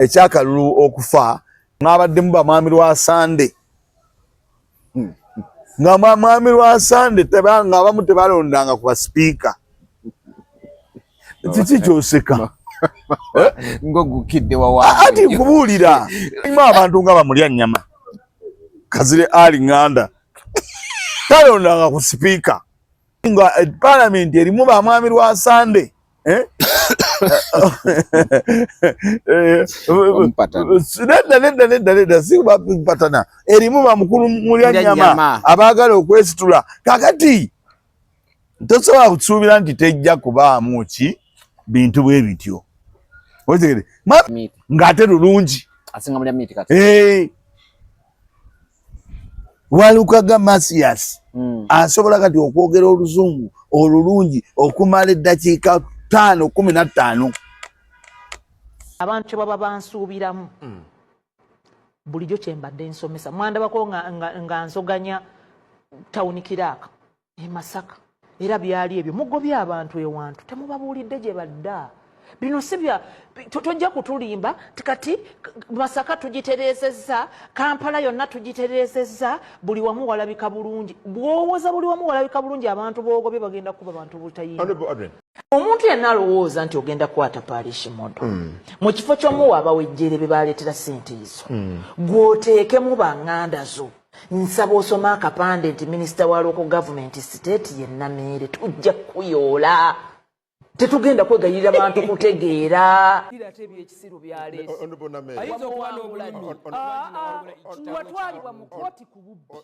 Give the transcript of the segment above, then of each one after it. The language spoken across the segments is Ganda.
ekyakalulu okufa mwabadde muba mwami lwa Sande nga mwami lwa Sande tebanga abamu tebalondanga ku speaker kiki kyoseka ngo gukidde wawa ati kubuulira ima abantu nga bamulya nnyama Kazire Ali Nganda talondanga ku speaker nga parliament erimu ba mwami lwa Sande Nedda si patana erimu bamukulu mulya nnyama abaagala okwesitula kakati tosobola kusuubira nti tejja kubaamu ki bintu bwe bityo otegere ng'ate lulungi asinga mulya meat kati Walukaga Masias asobola kati okwogera oluzungu olulungi okumala eddakiika 5-15 abantu baba bansuubiramu bulijjo kyembadde nsomesa mwandabako nga nsoganya tawuni Kiraaka e Masaka era byali ebyo mugobye abantu ewantu temubabuulidde gye badda bino sibya tojja kutulimba tikati Masaka tugitereezezza Kampala yonna tugitereezezza buli wamu walabika bulungi bw'owoza buli wamu walabika bulungi abantu boogobye bagenda kuba bantu butayinga omuntu yenna alowooza nti ogenda kukwata parish modo mu kifo ky'omuwaaba wejjere be baleetera ssente ezo gw'oteekemu banganda zo nsaba osoma akapande nti minisita wa local government state ye Nameere tujja kuyoola tetugenda kwegayirira abantu kutegeera ate ebyekisiru byaleese watwalibwa mu kooti ku bubbi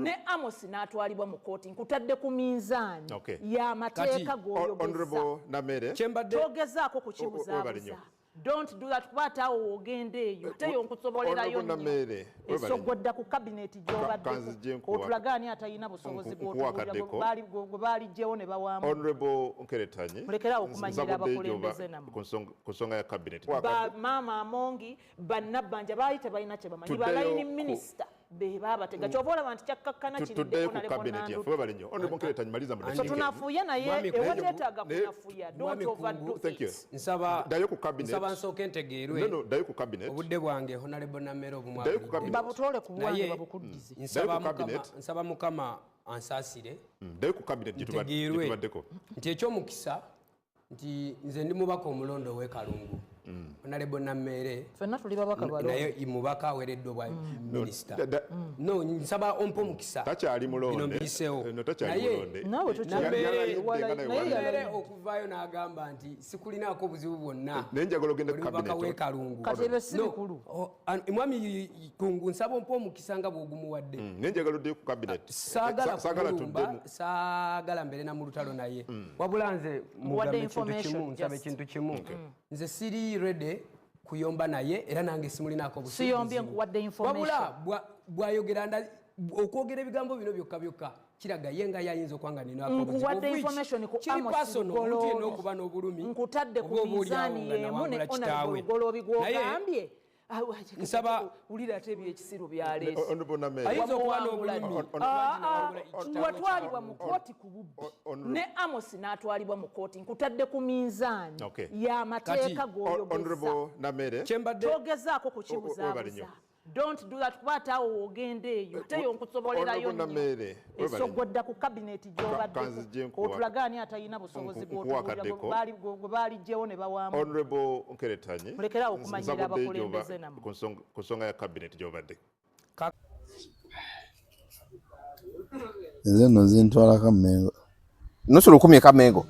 ne Amos n'atwalibwa mu kooti nkutadde ku minzaani y'amateeka g'oyogeza togezaako kukibuzaabuza don't do that kwata awo ogenda eyo teyo nkusobolerayo nnyo esoggodda ku kabineti gy'obaddeko otulagaani atalina busobozi gwe baaliggyewo ne bawaamu mulekerawo okumanyira abakulembeze namwe ku nsonga ya kabineti maama Amongi bannabbanja baali tebalina kye bamanyi balayini minisita be babatega kyova olaba nti kyakkakkana kiriddeko tunafuuye naye ewateetaaga kunafuya don't overdo it nsaba nsooke ntegeerwe obudde bwange Honorable Nameere babutoole ku bwange babukuddize nsaba Mukama ansaasire ntegeerwe nti ekyomukisa nti nze ndi mubaka omulondo w'ekalungu Honorable Nameere fenna tuli babaka balongo naye mubaka aweereddwa bwa minisita no nsaba ompo mukisa takyali mulonde biseewo nawe Nameere okuvaayo n'agamba nti sikulinaako obuzibu bwonna nenjagala ogende ku mubaka w'ekalungu katebe sirikulu mwami kungu nsaba ompo omukisa nga bw'ogumuwadde nenjagala odde ku kabineti saagala mbere na mu lutalo naye wabula nze mugambe ekintu kimu nze siri ready kuyomba naye era nange simulinaako busuubuzi siyombye nkuwadde information wabula bwayogera okwogera ebigambo bino byokka kiraga yenga yayinza okwanga nkuwadde information ku Amos Golobi n'okuba n'obulumi nkutadde ku mizaani y'emu ne Honorable Golobi gw'ogambye nsaba ulira ate ebyekisiru byaleese ayinza okuba n'obulumi watwalibwa mu kooti ku bubbi ne Amos n'atwalibwa mu kooti nkutadde ku minzaani y'amateeka g'oyogeza togezaako kukibuzaabuza don't do that kwata awo ogenda eyo teyo nkusobolerayo nnyo esoggodda ku kabineti gy'obaddeko otulagaani atalina busobozi gwe baaliggyewo ne bawaamu mulekerawo okumanyira abakulembeze namwe ku nsonga ya kabineti gy'obadde nze no zintwalako Mengo nusu 10 ka Mengo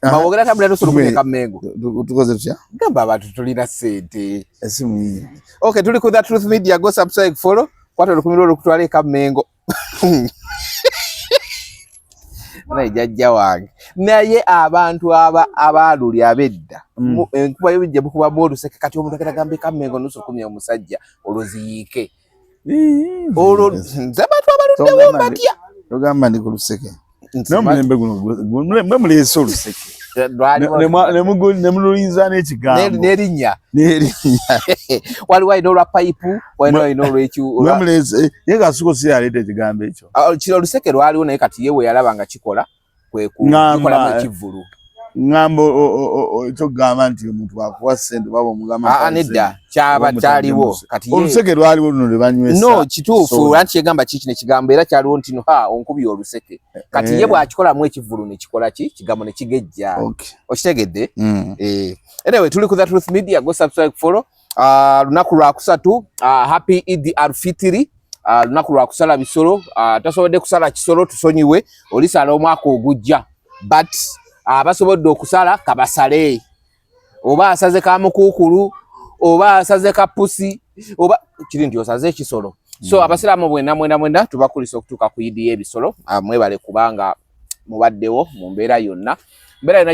bawogera tabula nusu 10 ka Mengo tukoze tutya gamba abantu tulina sente esimu okay tuli ku That Truth Media go subscribe follow kwata lukumiro kutwale ka Mengo naye jajja wange naye abantu abaluli abedda enkuba yobijja bukuba moluseke kati omuntu akagamba ka Mengo nusu 10 omusajja oloziyiike olo nzabatu abaluddewo batya ogamba ndi ku luseke nomulembe guno mulese oluseke nemululinza n'ekigambo n'erinnya waliwo alina olwa payipu walina alina olw'ekyu naye kasuko si yaleeta ekigambo ekyo kino oluseke lwaliwo naye kati ye we yalaba nga kikola kwe kukolamu ekivvulu ngambo chogamba nti omuntu akuwa sente babo mugamba anedda kyaba kyaliwo kati oluseke lwaliwo luno lwe banywesa no kituufu anti yegamba kiki ne kigambo era kyaliwo nti no onkubi oluseke kati ye bw'akikolamu ekivulu ne kikola ki kigambo ne kigejja okitegedde anyway tuli ku The Truth Media go subscribe follow lunaku lwa kusatu happy Eid al-Fitr lunaku lwa kusala bisolo tasobodde kusala kisolo tusonyiwe olisala omwaka ogujja but basobodde okusala kabasale oba asaze ka mukukulu oba asaze ka pusi oba kiri nti osaze ekisolo so abasiramu mwenda tubakulisa okutuuka ku Eid y'ebisolo mwebale kubanga mubaddewo mu mbeera yonna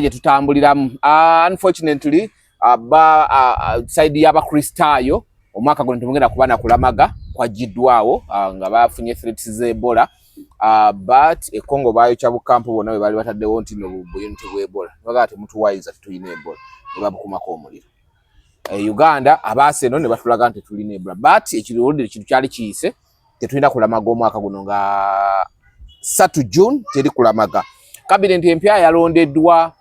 gye tutambuliramu unfortunately side y'abakristaayo omwaka guno tumugenda kuba na kulamaga kwajiddwawo nga bafunye threats z'Ebola but Congo bayo kya bukampu bonna bali bataddewo nti no buyinti bw'Ebola baga ati mutuwayiza tulina Ebola ne babukumako omuliro Uganda abaase no ne batulaga nti tulina Ebola but ekirudde kintu kyali kiyise tetulina kulamaga omwaka guno nga 3 June teri kulamaga cabinet empya yalondeddwa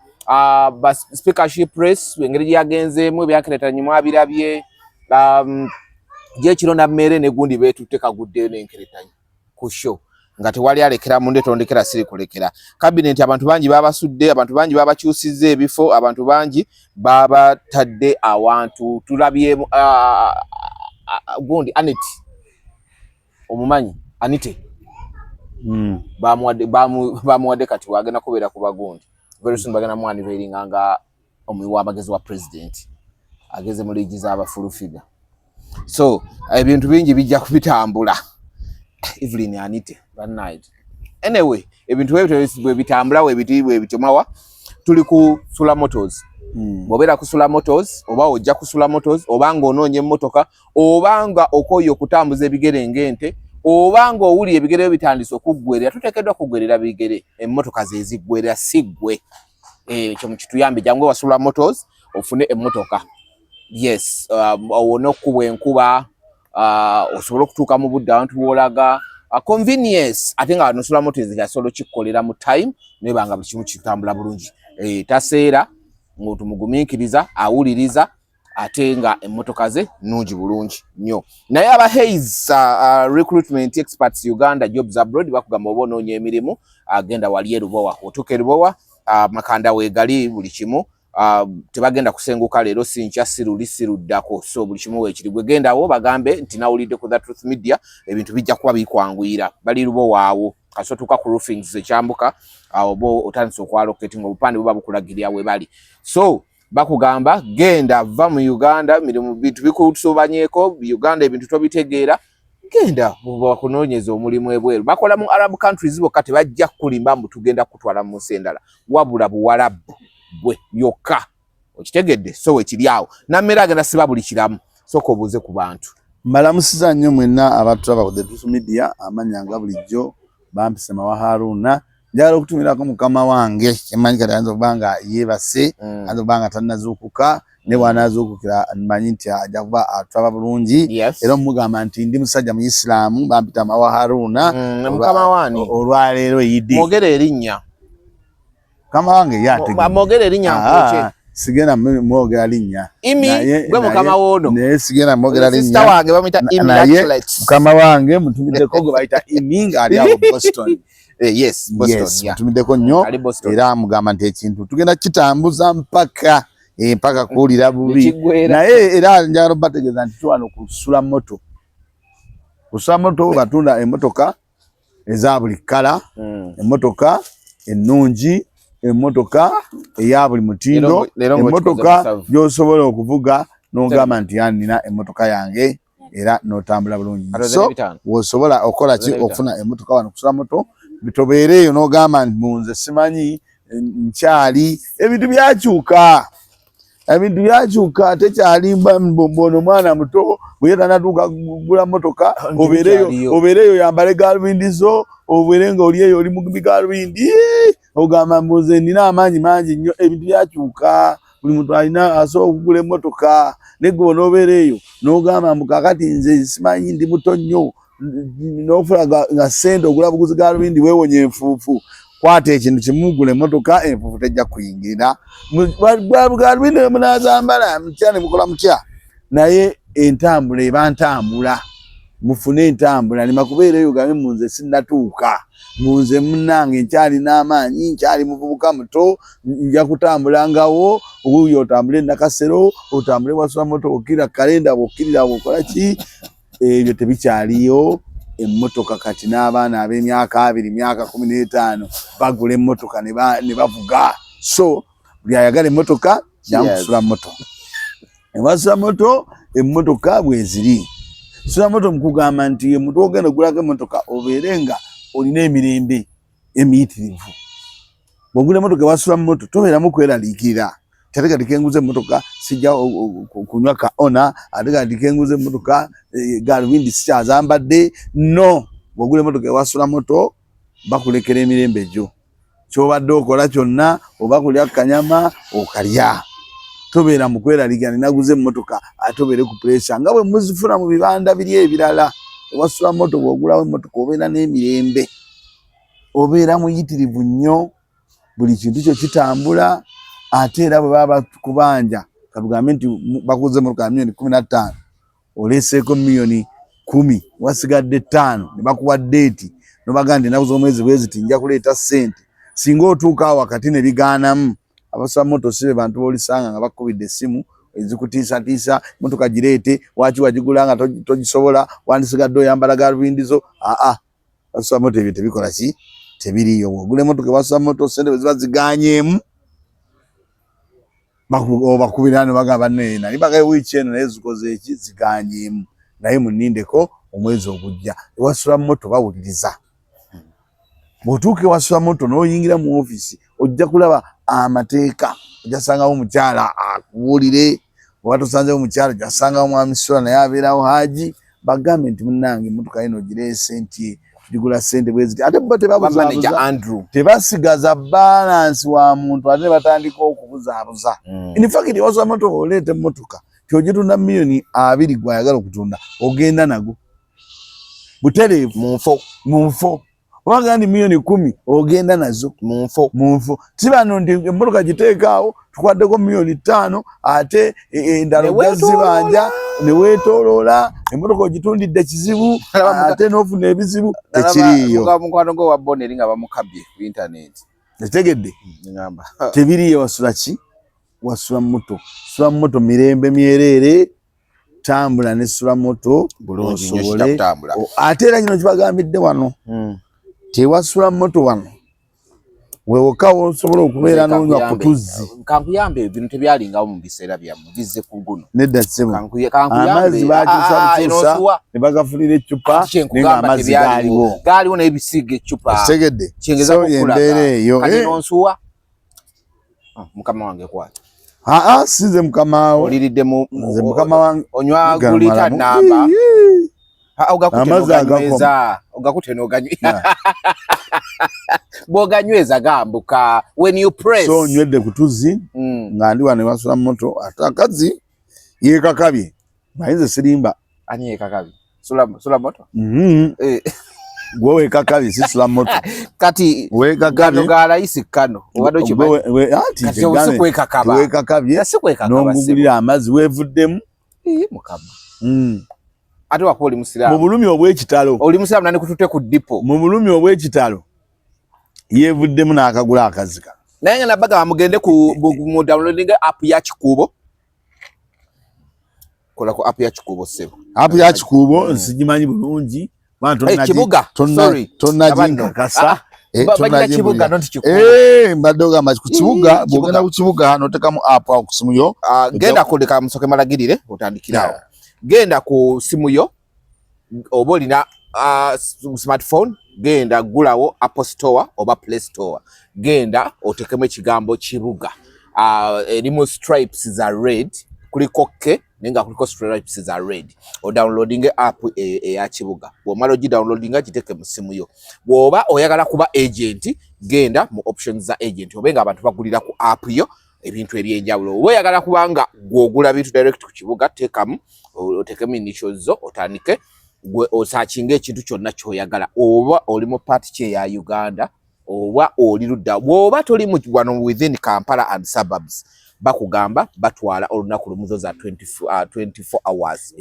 speakership race engeri yagenzeemu byakeretanyimu abirabye je kironda mmere ne gundi betutte kaguddeyo n'enkeretanyi ku show nga tewali alekera munde tondekera siri kulekera cabinet abantu bangi babasudde abantu bangi babakyusizza ebifo abantu bangi babatadde awantu tulabyemu gundi omumanyi Anite bamuwadde kati wagenda kubeera ku bagundi very soon bagenda mwani veiringa nga omuwa abagezi wa president ageze mu ligi z'abafulufiga so ebintu bingi bijja kubitambula Evelyn Anite that night anyway ebintu bwe bitambula we bitomawa tuli ku Sula Motors bobera ku Sula Motors oba ojja ku Sula Motors obanga ononye emmotoka obanga okoyo kutambuza ebigere ngente obanga owuli ebigere bitandise okuggwerera tuteekeddwa kuggwerera bigere emmotoka zezigwerera siggwe ekyo mukituyambe jangu wa Sula Motors ofune emmotoka yes owona okubwa enkuba osobola okutuuka mu budde abantu bwolaga convenience ate nga no Sula Motors yasobola kikolera mu time nebanga buli kimu kitambula bulungi taseera ngotu mugumiikiriza awuliriza ate nga emmotoka ze nungi bulungi nnyo naye aba Hayes recruitment experts Uganda jobs abroad bakugamba obonoonye emirimu agenda wali erubowa otuuka erubowa makanda weegali buli kimu tebagenda kusenguka leero sinkya siruddako so buli kimu weekiri gwe gendawo bagambe nti nawulidde ku The Truth Media ebintu bijja kuba bikwanguyira bali rubowaawo kasotuka ku roofing zekyambuka obo otandise okwalocating obupande buba bukulagirya we bali so bakugamba genda va mu Uganda mirimu bintu bikusobanyeko Uganda ebintu tobitegeera genda bakunoonyeza omulimu ebweru bakola mu Arab countries bokka tebajja kulimba mbu tugenda kutwala mu sendala wabula buwalabu bwe yokka okitegedde so wekiri awo nammera agenda siba buli kiramu soko obuuze ku bantu mbalamusiza nnyo mwenna abatulaba ku The Truth Media amanya nga bulijjo bampise Mawa Haruna njagala okutumirako mukama wange emanyi kati ayinza okuba nga yeebase ayinza okuba nga tannazuukuka ne bw'anaazuukukira mmanyi nti ajja kuba atulaba bulungi era omugamba nti ndi musajja mu Isiraamu bampita Mawa Haruna mukama wani olwaleero Eid mwogera erinnya mukama wange yategeka mwogera erinnya nkoche sigenda mwogera linnya imi gwe mukama wono naye sigenda mwogera linnya sister wange bamuyita Imi mukama wange mutumiddeko gwe bayita Imi ng'ali awo Boston yes Boston mutumiddeko nnyo era mugamba nti ekintu tugenda kitambuza mpaka kuwulira bubi naye era njagala bategeeza nti tuwano ku Sula Moto ku Sula Moto batunda emmotoka eza buli kkala emmotoka ennungi emmotoka eya buli mutindo emmotoka gy'osobola okuvuga n'ogamba nti nina emmotoka yange era n'otambula bulungi so w'osobola okukola ki okufuna emmotoka wano ku Sula Moto bitobeereeyo n'ogamba nti munze simanyi nkyali ebintu byakyuka tekyali mbono mwana muto bwe tanatuuka kugula mmotoka obeereeyo yambale galubindi zo obeere nga oli eyo oli mu galubindi ogamba mbuze nina amaanyi mangi nnyo ebintu byakyuka buli muntu alina asobola okugula emmotoka negwe onoobeereeyo n'ogamba mbu kakati nze simanyi ndi muto nnyo n'ofuna nga ssente ogula buguzi galubindi weewonya enfuufu kwata ekintu kimugule motoka enfufu tejja kuyingira bwalwine munazambala mutya ne mukola mutya naye entambula eba ntambula mufune entambula nima kubeereyo gambe munze sinnatuuka munze munnange nkyali n'amaanyi nkyali muvubuka muto nja kutambulangawo obuuyo otambule nakasero otambule wasula moto okira kalenda bokirira bokola ki ebyo tebikyaliyo emmotoka kati n'abaana ab'emyaka 2 myaka 15 bagula emmotoka ne bavuga so buli ayagala emmotoka yamusula moto ewasula moto emmotoka bweziri sula moto mukugamba nti emuntu ogenda ogulako emmotoka obeerenga olina emirembe emiyitirivu bwogula emmotoka ewasula moto tobeeramu kweraliikirira ate kati kenguza emmotoka sijja kunywa ka ona ate kati kenguza emmotoka galubindi sikyazambadde no bwogula emmotoka ewasula moto bakulekera emirembe gyo kyobadde okola kyonna oba kulya kanyama okalya tobeera mu kweraliikirira ninaguza emmotoka ate obeere ku pureesa nga bwe muzifuna mu bibanda biri ebirala ewasula moto bwogulawo emmotoka obeera n'emirembe obeera muyitirivu nnyo buli kintu kyo kitambula ate era bwe baba kubanja katugambe nti bakuze emmotoka milioni 15 oleseeko milioni 10 wasigadde 5 ne bakuwa deeti nobaga nti ennaku z'omwezi bweziti nja kuleeta ssente singa otuuka awo wakati ne bigaanamu abasula moto sibe bantu b'olisanga nga bakubidde essimu ezikutiisatiisa motoka gireete waki wagigula nga togisobola wandisigadde oyambala galubindizo basula moto ebyo tebikola ki tebiriyo bwogula emmotoka ewasula moto ssente bwe ziba ziganyeemu bakubira ne bagamba nali bagaye wiiki eno naye zikoze eki ziganyeemu naye munindeko omwezi ogujja ewasula moto bawuliriza bw'otuuka ewasula moto n'oyingira mu ofiisi ojja kulaba amateeka ojja sangawo omukyala akubuulire oba tosanzewo omukyala ojja sangawo mwami Sula naye abeerawo Haji bagambe nti munnange emmotoka yino ogireese nti tuligula ssente bweziti ate bo tebasigaza balansi wa muntu ate ne batandika okubuzaabuza in fact ewasula moto oleeta emmotoka tyogitunda milioni 2 gwayagala okutunda ogenda nago butereevu munfo waga ndi milioni 10 ogenda nazo munfo tibano ndi emmotoka giteekaawo tukwaddeko milioni 5 ate endalo gazibanja ne weetooloola emmotoka ogitundidde kizibu ate n'ofuna ebizibu tekiriiyo mukwano gwo wa Boneri nga bamukabye ku internet etegedde tebiriyo wasula ki wasula moto mirembe myereere tambula ne sula moto bulungi nnyo kitakutambula ate era kino kibagambidde wano tewasula moto wano wewokawo osobola okubeera n'onywa ku tuzzi kankuyambe ebintu tebyalingawo mu biseera byammwe bizze ku guno nedda ssebo amazzi bakyusa ne bagafulira eccupa naye ng'amazzi gaaliwo n'ebisiiga eccupa kitegedde so embeera eyo nonsuwa mukama wange kwata sinze mukama wo oliridde nze mukama wange onywa gulita namba ogakute n'oganyweza bw'oganyweza gambuka when you press so nywedde ku tuzzi nga ndi wano ewasula moto ate akazi yeekakabye mayinza sirimba ani yeekakabye sula moto gwe weekakabye si sula moto kati weekakabye galayisi kano obadde okimanyi n'ongugulira amazzi weevuddemu mukama ate wakuba oli musiraamu mu bulumi obw'ekitalo oli musiraamu nani kututte ku dipo mu bulumi obw'ekitalo yeevuddemu n'akagula akazika naye nga nabagamba mugende mu downloading app ya Kikuubo kola ku app ya Kikuubo sebo app ya Kikuubo nsigimanyi bulungi Kibuga tonnaginkakasa Kibuga not Kikuubo mbadde ogamba ku Kibuga bw'ogenda ku Kibuga n'otekamu app awo ku simu yo genda kuleka musoke malagirire otandikirawo genda ku simu yo oba olina smartphone genda gulawo Apple Store oba Play Store genda otekemu ekigambo Kibuga erimu stripes za red kuliko ke nenga kuliko stripes za red o downloading app eya Kibuga bw'omala ogidownloadinga giteke mu simu yo bw'oba oyagala kuba agent genda mu options za agent obenga abantu bagulira ku app yo ebintu ebyenjawulo oba oyagala kubanga gw'ogula bintu direct ku Kibuga tekamu otekemu initials zo otandike gwe osachinga ekintu kyonna kyoyagala oba oli mu party kye ya Uganda oba oli ludda bw'oba toli mu wano within Kampala and suburbs bakugamba batwala olunaku lumuzo za 24 hours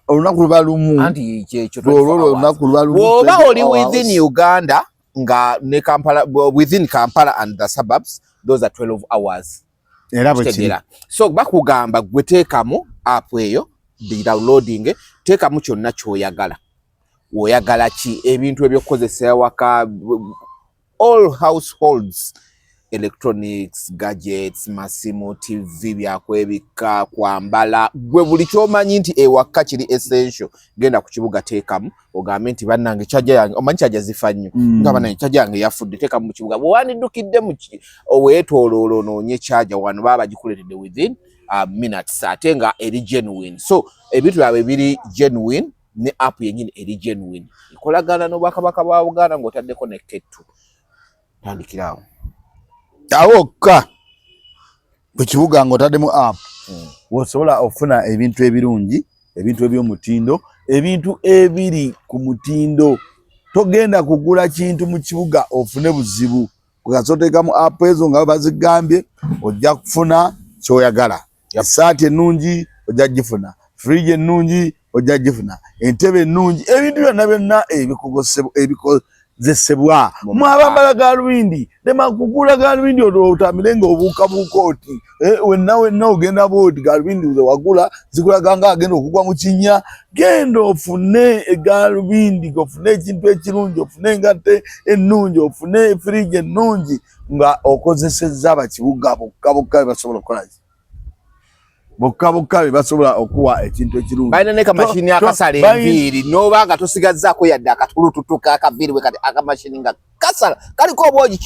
olunaku luba lumu anti ekyo olunaku luba lumu bw'oba oli within Uganda nga ne Kampala within Kampala and the suburbs those are 12 hours era bwe so bakugamba gwe teekamu app eyo the downloading teekamu kyonna ky'oyagala oyagala ki ebintu ebyokukozesa waka all households electronics gadgets masimu TV byakwebika kwambala gwe buli kyomanyi nti ewaka kiri essential genda ku kibuga teekamu ogambe nti bannange chaja yange omanyi chaja zifanyo nga bannange chaja yange yafudde teekamu mu kibuga bw'wanidukidde mu owetololo noonye chaja wano baba gikuletedde within minutes ate nga eri genuine so ebintu byabe biri genuine ne app yenyini eri genuine ikolagana n'obwakabaka bwa Buganda ng'otadde connected to tandikirawo awoka mu kibuga ng'otaddemu app wosobola ofuna ebintu ebirungi ebintu eby'omutindo ebintu ebiri ku mutindo togenda kugula kintu mu kibuga ofune buzibu kugasoteekamu app ezo nga bazigambye ojja kufuna kyoyagala esaati ennungi ojja gifuna fridge ennungi ojja gifuna entebe ennungi ebintu byonna ebikozesebwa mwabambala galubindi lema kugula galubindi otamire nga obuukabuuka oti wenna ogenda bwoti galubindi ze wagula zikulaga nga agenda okugwa mu kinnya genda ofune egalubindi ofune ekintu ekirungi ofune engatte ennungi ofune fridge ennungi nga okozesezza abakibuga bokka basobola okukola bokka basobola okuwa ekintu ekirungi balina ne kamashini akasala enviiri noba nga tosigazzaako yadde akatulututuka akaviiri bwe kati akamashini nga kasala kaliko obwogi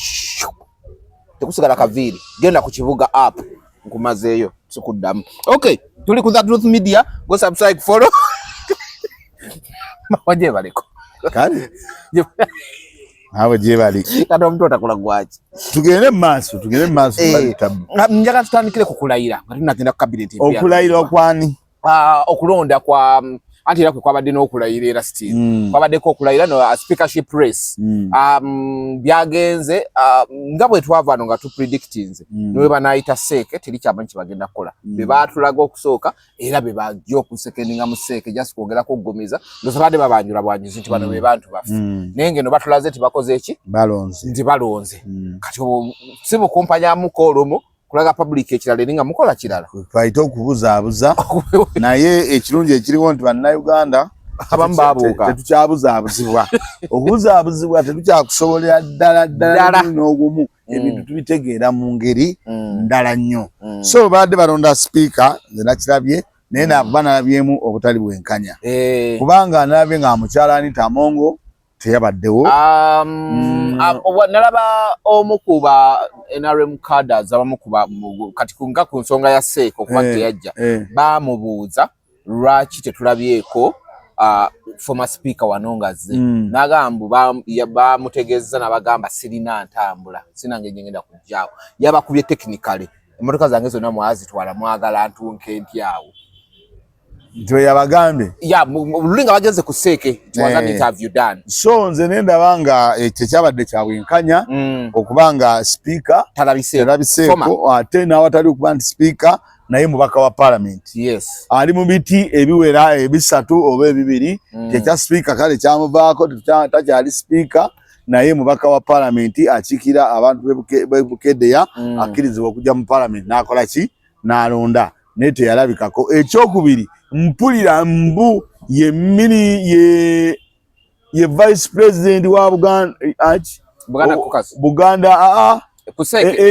tekusigala kaviiri genda ku kibuga app nkumazeeyo sikuddamu okay tuli ku That Truth Media go subscribe follow mawaje baleko kale awo je bali kati omuntu otakola gwaki tugende mu maaso njagala tutandikire ku kulayira nga tunagenda ku cabinet okulayira okwani okulonda kwa anti era kwe kwabadde n'okulayira era still kwabaddeko okulayira no speakership race byagenze nga bwe twava no nga tupredictinze niwe banayita seeke teri kyamanyi kibagenda kukola be baatulaga okusooka era be bajja okusekendinga mu seeke just kwogera kuggumizza ndoza badde babanjula bwanjuzi nti bano be bantu bafe naye ngeno batulaze nti bakoze eki nti balonze kati si bukumpanyamuko olumu kulaga public ekirala eringa mukola kirala twaita okubuzaabuza naye ekirungi ekiriwo nti bannayuganda abamu baabuuka tetukyabuzaabuzibwa okubuzaabuzibwa tetukyakusobolera ddala n'ogumu ebintu tubitegeera mu ngeri ndala nnyo so badde balonda speaker nze nakirabye naye nakuba nalabyemu obutali bwenkanya kubanga nalabye nga mukyala Anita Amongo teyabaddewo nalaba omu kuba NRM cadres abamu kuba kati kunga ku nsonga ya seeko kuba teyajja baamubuuza lwaki tetulabyeko former speaker Wanongaze nagamba bamutegeeza nabagamba sirina ntambula sinange ngenda kujjaawo yabakubye technically emmotoka zange zonna mwazitwala mwagala ntunke ntyawo nti yabagambe lulinga bageze ku seeke was an interview done so nze nendaba nga ekyo kyabadde kya bwenkanya okubanga speaker talabiseeko ate n'awatali okuba nti speaker naye mubaka wa parliament ali mu biti ebiwera ebisatu oba ebibiri kyekya speaker kale kyamuvaako takyali speaker naye mubaka wa parliament akiikira abantu bebukedeya akkirizibwa okujja mu parliament n'akola ki n'alonda naye teyalabikako ekyokubiri mpulira mbu ye vice president wa Buganda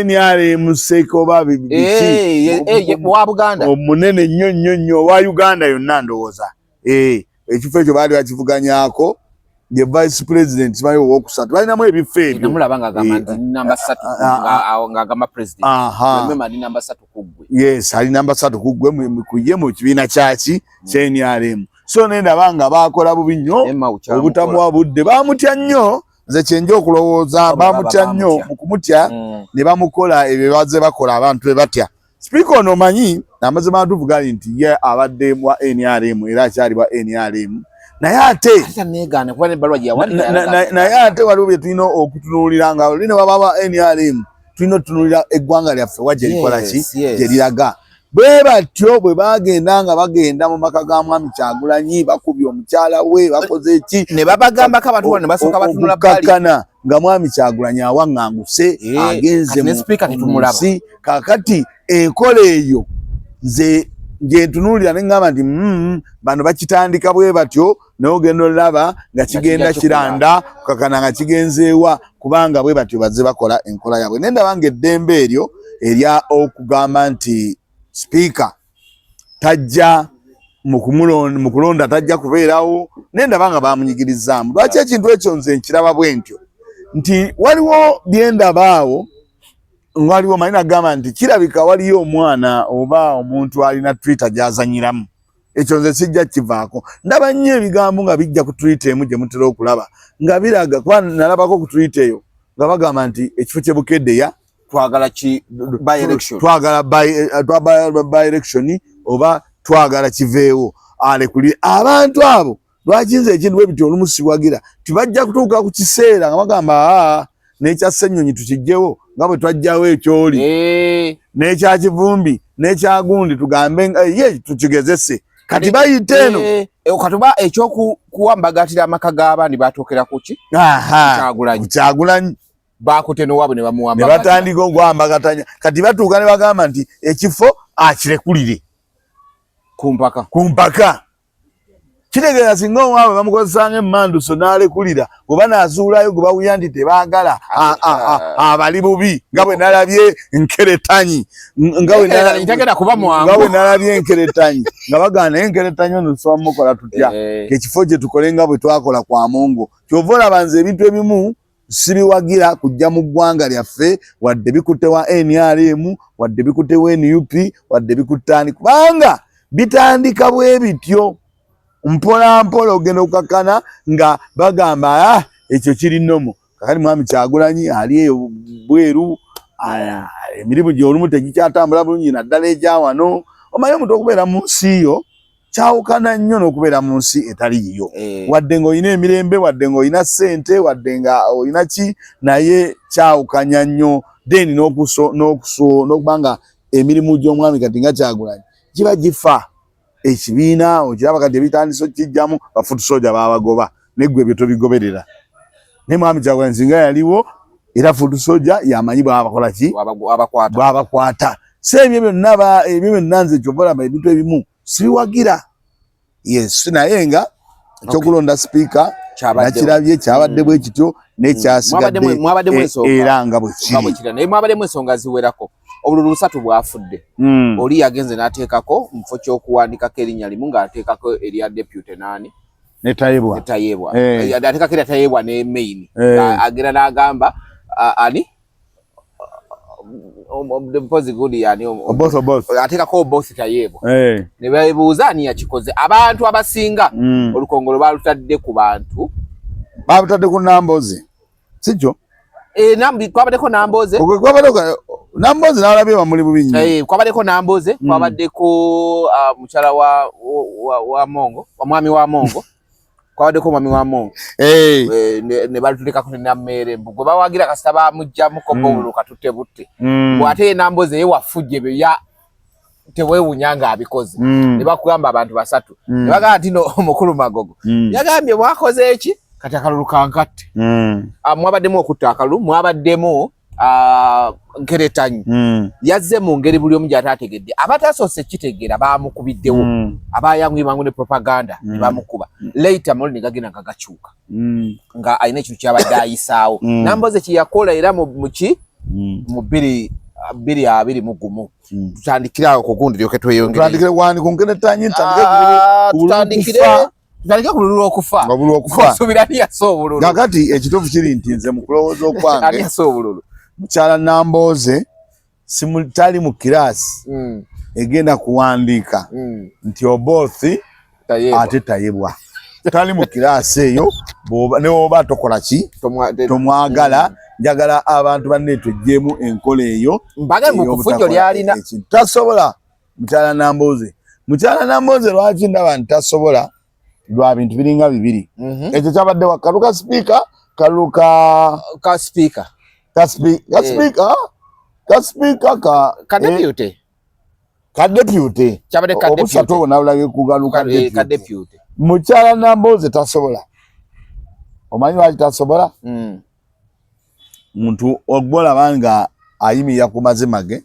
NRM Seeko babi wa Buganda omunene nnyo wa Uganda yonna ndowooza ekifo ekyo baali bakivuganyaako ye vice president simanyi owokusatu balinamu ebifo ebyo namulaba ng'agamba nti namba 3 ng'agamba president remember ni namba 3 kuggwe yes ali namba 3 kuggwe kuye mu kibiina kyaki NRM so nendaba nga baakola bubi nnyo obutamuwa budde baamutya nnyo nze kyenja okulowooza baamutya nnyo mu kumutya ne bamukola ebyo baze bakola abantu be batya speaker ono manyi amazima tuvuga nti ye abadde wa NRM era akyali wa NRM naye ate naye ate waliwo bye tulina okutunuulira nga olina wababa NRM tulina otunuulira eggwanga lyaffe wajja likola ki gye liraga bwe batyo bwe bagenda nga bagenda mu maka ga mwami Kyagulanyi bakubye omukyala we bakoze eki ne babagambako abantu bano ne basooka batunula bbali nga mwami Kyagulanyi awaŋŋanguse agenze mu nsi kaakati enkola eyo nze gyentunuulira ne ŋŋamba nti bano bakitandika bwe batyo naye ogenda olaba nga kigenda kiranda kukakana nga kigenzeewa kubanga bwe batyo bazze bakola enkola yaabwe naye ndaba nga eddembe eryo erya okugamba nti Speaker tajja mu kulonda tajja kubeerawo naye ndaba nga bamunyigirizaamu lwaki ekintu ekyo nze nkiraba bwe ntyo nti waliwo byendabaawo waliwo malina gamba nti kirabika waliyo omwana oba omuntu alina Twitter gyazanyiramu ekyo nze sijja kivaako ndaba nnyo ebigambo nga bijja ku Twitter emu gye mutera okulaba nga biraga kuba nalabako ku Twitter eyo nga bagamba nti ekifo kye Bukeddeya twagala ki by election twagala by election oba twagala kiveewo alekuli abantu abo lwaki nze ekintu bwe biti olumu siwagira tibajja kutuuka ku kiseera nga bagamba n'ekya Ssenyonyi tukijjewo nga bwe twajjawo ekyoli n'ekya Kivumbi n'ekya Gundi tugambe ye tukigezese kati bayite eno katuba ekyokuwambagatira amaka g'abandi batookera ku ki Kyagulanyi bakuteno wabo ne bamuwamba ne batandika ogwambagatanya kati batuuka ne bagamba nti ekifo akirekulire ku mpaka kitegeeza singa omwabwe bamukozesanga emmanduso n'alekulira oba n'azuulayo gwe bawulira nti tebaagala abali bubi nga bwe nalabye Nkeretanyi nga bwe nalabye Nkeretanyi nga bagana naye Nkeretanyi ono tusoba mukola tutya kekifo gye tukole nga bwe twakola kwa Mungu kyova olaba nze ebintu ebimu sibiwagira kujja mu ggwanga lyaffe wadde bikutte wa NRM wadde bikutte wa NUP wadde bikuttani kubanga bitandika bwe bityo mpola mpola ogenda okukakana nga bagamba ekyo kiri nnomo kakati mwami Kyagulanyi ali eyo bweru emirimu gye olumu tegikyatambula bulungi naddala egya wano omanyi omuntu okubeera mu nsi yo kyawukana nnyo n'okubeera mu nsi etali yiyo wadde ng'olina emirembe wadde ng'olina ssente wadde nga olina ki naye kyawukanya nnyo then n'okuba nga emirimu gy'omwami kati nga Kyagulanyi giba gifa ekibiina okiraba kati ebitandisa okijjamu bafutusoja babagoba neggwe ebyo tobigoberera naye mwami Kyagulanyi singa yaliwo era futusoja yamanyi bwabakola ki bwabakwata si ebyo byonna nze kyova olaba ebintu ebimu sibiwagira yes naye nga ekyokulonda Speaker nakirabye kyabadde bwe kityo nekyasigadde era nga bwe kiri naye mwabaddemu ensonga ziwerako obululu 3 bwafudde oli yagenze n'ateekako mu kifo ky'okuwandikako erinnya limu ng'ateekako erya deputy nani netayebwa ateekako eryatayebwa ne main agera n'agamba ani mpozi gudi yani ateekako both tayebwa ne beebuuza ani yakikoze abantu abasinga olukongolo balutadde ku bantu babutadde ku Namboze sijjo kwabaddeko Namboze Namboze n'alabye bamuli bubi nnyo kwabaddeko Namboze kwabaddeko mukyala wa Mongo mwami wa Mongo kwabaddeko mwami wa Mongo ne balutulekako ne Nammere gwe bawagira kasita bamugjamuko bowuluka tutte butte bw'ate Namboze ye wafujje bye ya teweewunya ng'abikoze ne bakugamba abantu 3 ne bagamba nti no omukulu Magogo yagambye mwakoze eki kati akalulu kankatte mwabaddemu okutta akalulu mwabaddemu Nkeretanyi yazze mu ngeri buli omu gy'ataategedde abatasoose kitegeera baamukubiddewo abayanguyimwangu ne propaganda bamukuba later muli ne gagenda nga gakyuka nga alina ekintu kyabadde ayisaawo Namboze kyeyakola era mu 2021 tutandikirawo ku gundi lyoke tweyongere tutandikire ku bululu okufa osuubira niyasa obululu kakati ekituufu kiri nti nze mu kulowooza okwange aniyasa obululu mukyala Namboze tali mu kiraasi egenda kuwandiika nti obothi ate tayebwa tali mu kiraasi eyo ne woba tokola ki tomwagala njagala abantu banne tujjemu enkola eyo mbagamukufujjo lyalina tasobola mukyala Namboze lwaki ndaba nti tasobola lwa bintu biringa bibiri. Ekyo kyabadde wa Kaluka speaker, ka speaker. Ka deputy. Ka deputy. Kyabadde ka deputy. Obusato nabulage kugaluka ka deputy. Mukyala Nambooze tasobola. Omanyi lwaki tasobola? Muntu ogbola banga ayimirira ku mazima ge.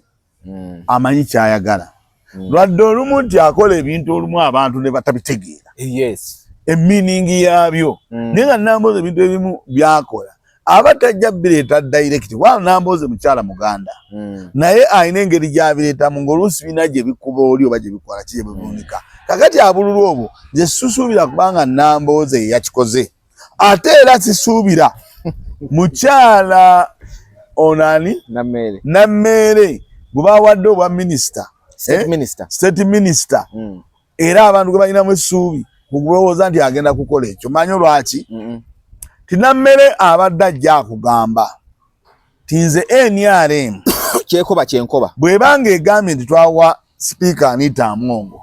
Amanyi kyayagala. Lwadde olumu nti akola ebintu olumu abantu ne batabitegeera. Yes. Meaning yabyo. Naye nga Nambooze ebintu ebimu byakola. Abatajja bireeta direct wa Nambooze mukyala Muganda. Naye ayina engeri gy'abireetamu ng'oluusi bina gye bikuba oli oba gye bikola ki gye bivuunika. Kakati abululu obwo nze sisuubira kubanga Nambooze yakikoze. Ate era sisuubira mukyala onani Nammeere bwe bawadde obwa minisita. State minister. Era abantu gwe balinamu essuubi kulowooza nti agenda kukola ekyo. Manyi lwaki? Tinammere abadde ajja akugamba tinze NRM kyenkoba bwebanga egambye nti twawa speaker Anita Amwongo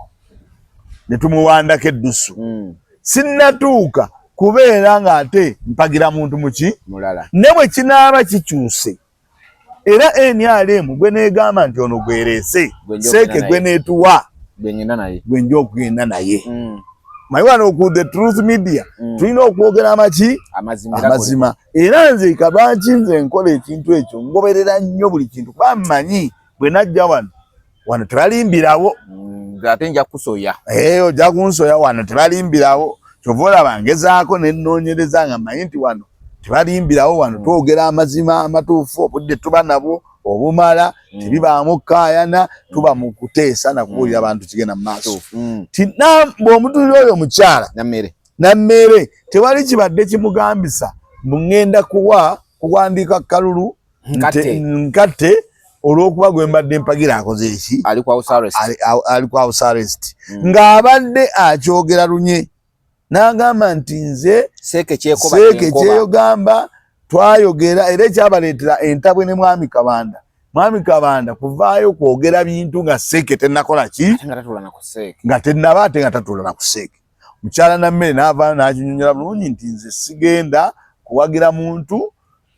ne tumuwandako eddusu sinnatuuka kubeera ng'ate mpagira muntu muki mulala ne bwe kinaaba kikyuse era NRM gwe neegamba nti ono gwereese seeke gwe neetuwa gwe nja okugenda naye. Maiwano ku the truth media tulina okwogera amaki amazima era nze kabanki nze nkola ekintu ekyo ngoberera nnyo buli kintu kuba mmanyi bwe najja wano tebalimbirawo ate nja kusoya ojja kunsoya wano tebalimbirawo kyova olaba ngezaako ne nnoonyereza nga mmanyi nti wano tebalimbirawo wano twogera amazima amatuufu obudde tuba nabwo obumala tebibaamu kaayana tuba mu kuteesa na kubuulira abantu kigenda mu maaso. Bw'omutuulira oyo mukyala Nammeere tewali kibadde kimugambisa ngenda kuwandiika kalulu nkatte olw'okuba gwe mbadde mpagira akoze eki ali ku house arrest ng'abadde akyogera lunye n'agamba nti nze seeke kyeyogamba twayogera era ekyabaleetera entabwe ne Mwami Kabanda kuvaayo kwogera bintu nga seeke tennakola ki nga tennaba ate nga tatuula na ku seeke. Mukyala Nammeere n'avaayo n'akinyonyola bulungi nti nze sigenda kuwagira muntu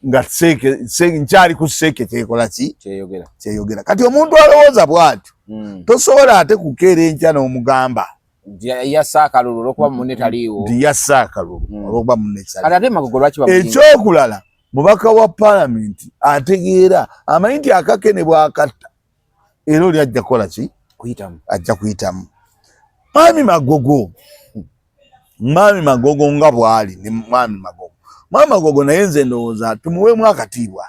nga seeke nkyali ku seeke kyekola ki kyeyogera. Kati omuntu alowooza bw'atyo tosobola ate kukeera enkya n'omugamba yassa akalulu olw'okuba munne taliiwo yassa akalulu olw'okuba munne taliiwo. Ekyokulala mubaka wa paalamenti ategeera amanyi nti akakene bw'akatta era oli ajja kukola ki ajja kuyitamu. Mwami Magogo nga bw'ali ne Mwami Magogo naye nze ndowooza tumuweemu akatiibwa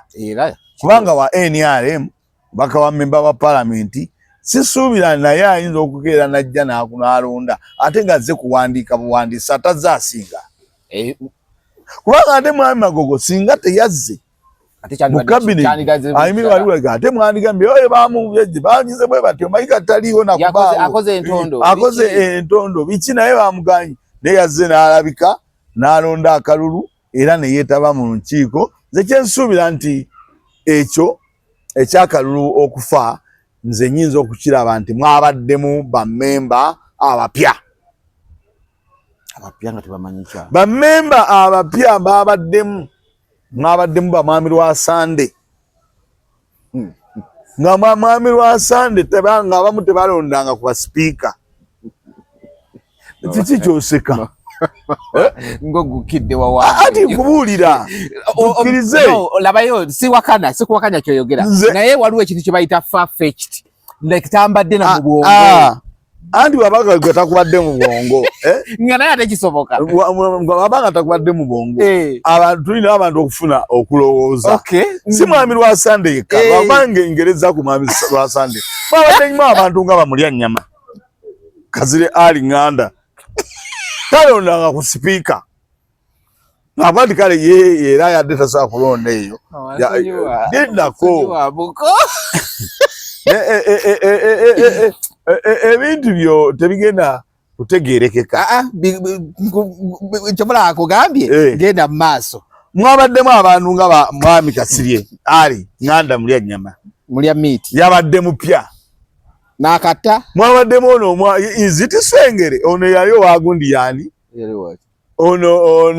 kubanga wa NRM mubaka wa memba wa paalamenti sisuubira naye ayinza okukeera najja n'alonda ate nga azze kuwandiika buwandiisi atazze asinga kubanga ate Mwami Magogo singa teyazze mu kabineeti ayimiri waliwo ate mwandigambye oyo bamubyeje banyize bwe batyo mayika taliiwo nakubaawo akoze entondo biki naye bamuganye naye yazze n'alabika n'alonda akalulu era ne yeetaba mu nkiiko. Nze kyensuubira nti ekyo ekyakalulu okufa nze nyinza okukiraba nti mwabaddemu bammemba abapya nga tebamanyi kya bammemba abapya mwabaddemu bamwami Lwasande nga mwami Lwasande nga abamu tebalondanga ku basipiika. Kiki kyoseka ng'ogukidde wawa ati nkubuulira tukkirize labayo sikuwakanya kyoyogera naye waliwo ekintu kye bayita far-fetched like tambadde na mu bwongo anti wabanga gwe takubadde mu bwongo nga naye ate kisoboka wabanga takubadde mu bwongo abantu tulina abantu okufuna okulowooza si Mwami Lwasande yekka wabanga engereza ku Mwami Lwasande babadde nyuma abantu nga bamulya nnyama Kazire Ali Nganda talondanga ku sipiika abandi kale ye era yadde tasobola kulonda eyo ddako ebintu byo tebigenda kutegeerekeka kyobola akugambye genda mu maaso. Mwabaddemu abantu nga Mwami Kasirye Ali Nganda mulya nnyama mulya meat yabadde mupya n'akatta mwabaddemu ono Nziti Ssengere ono yali owagundi yani ono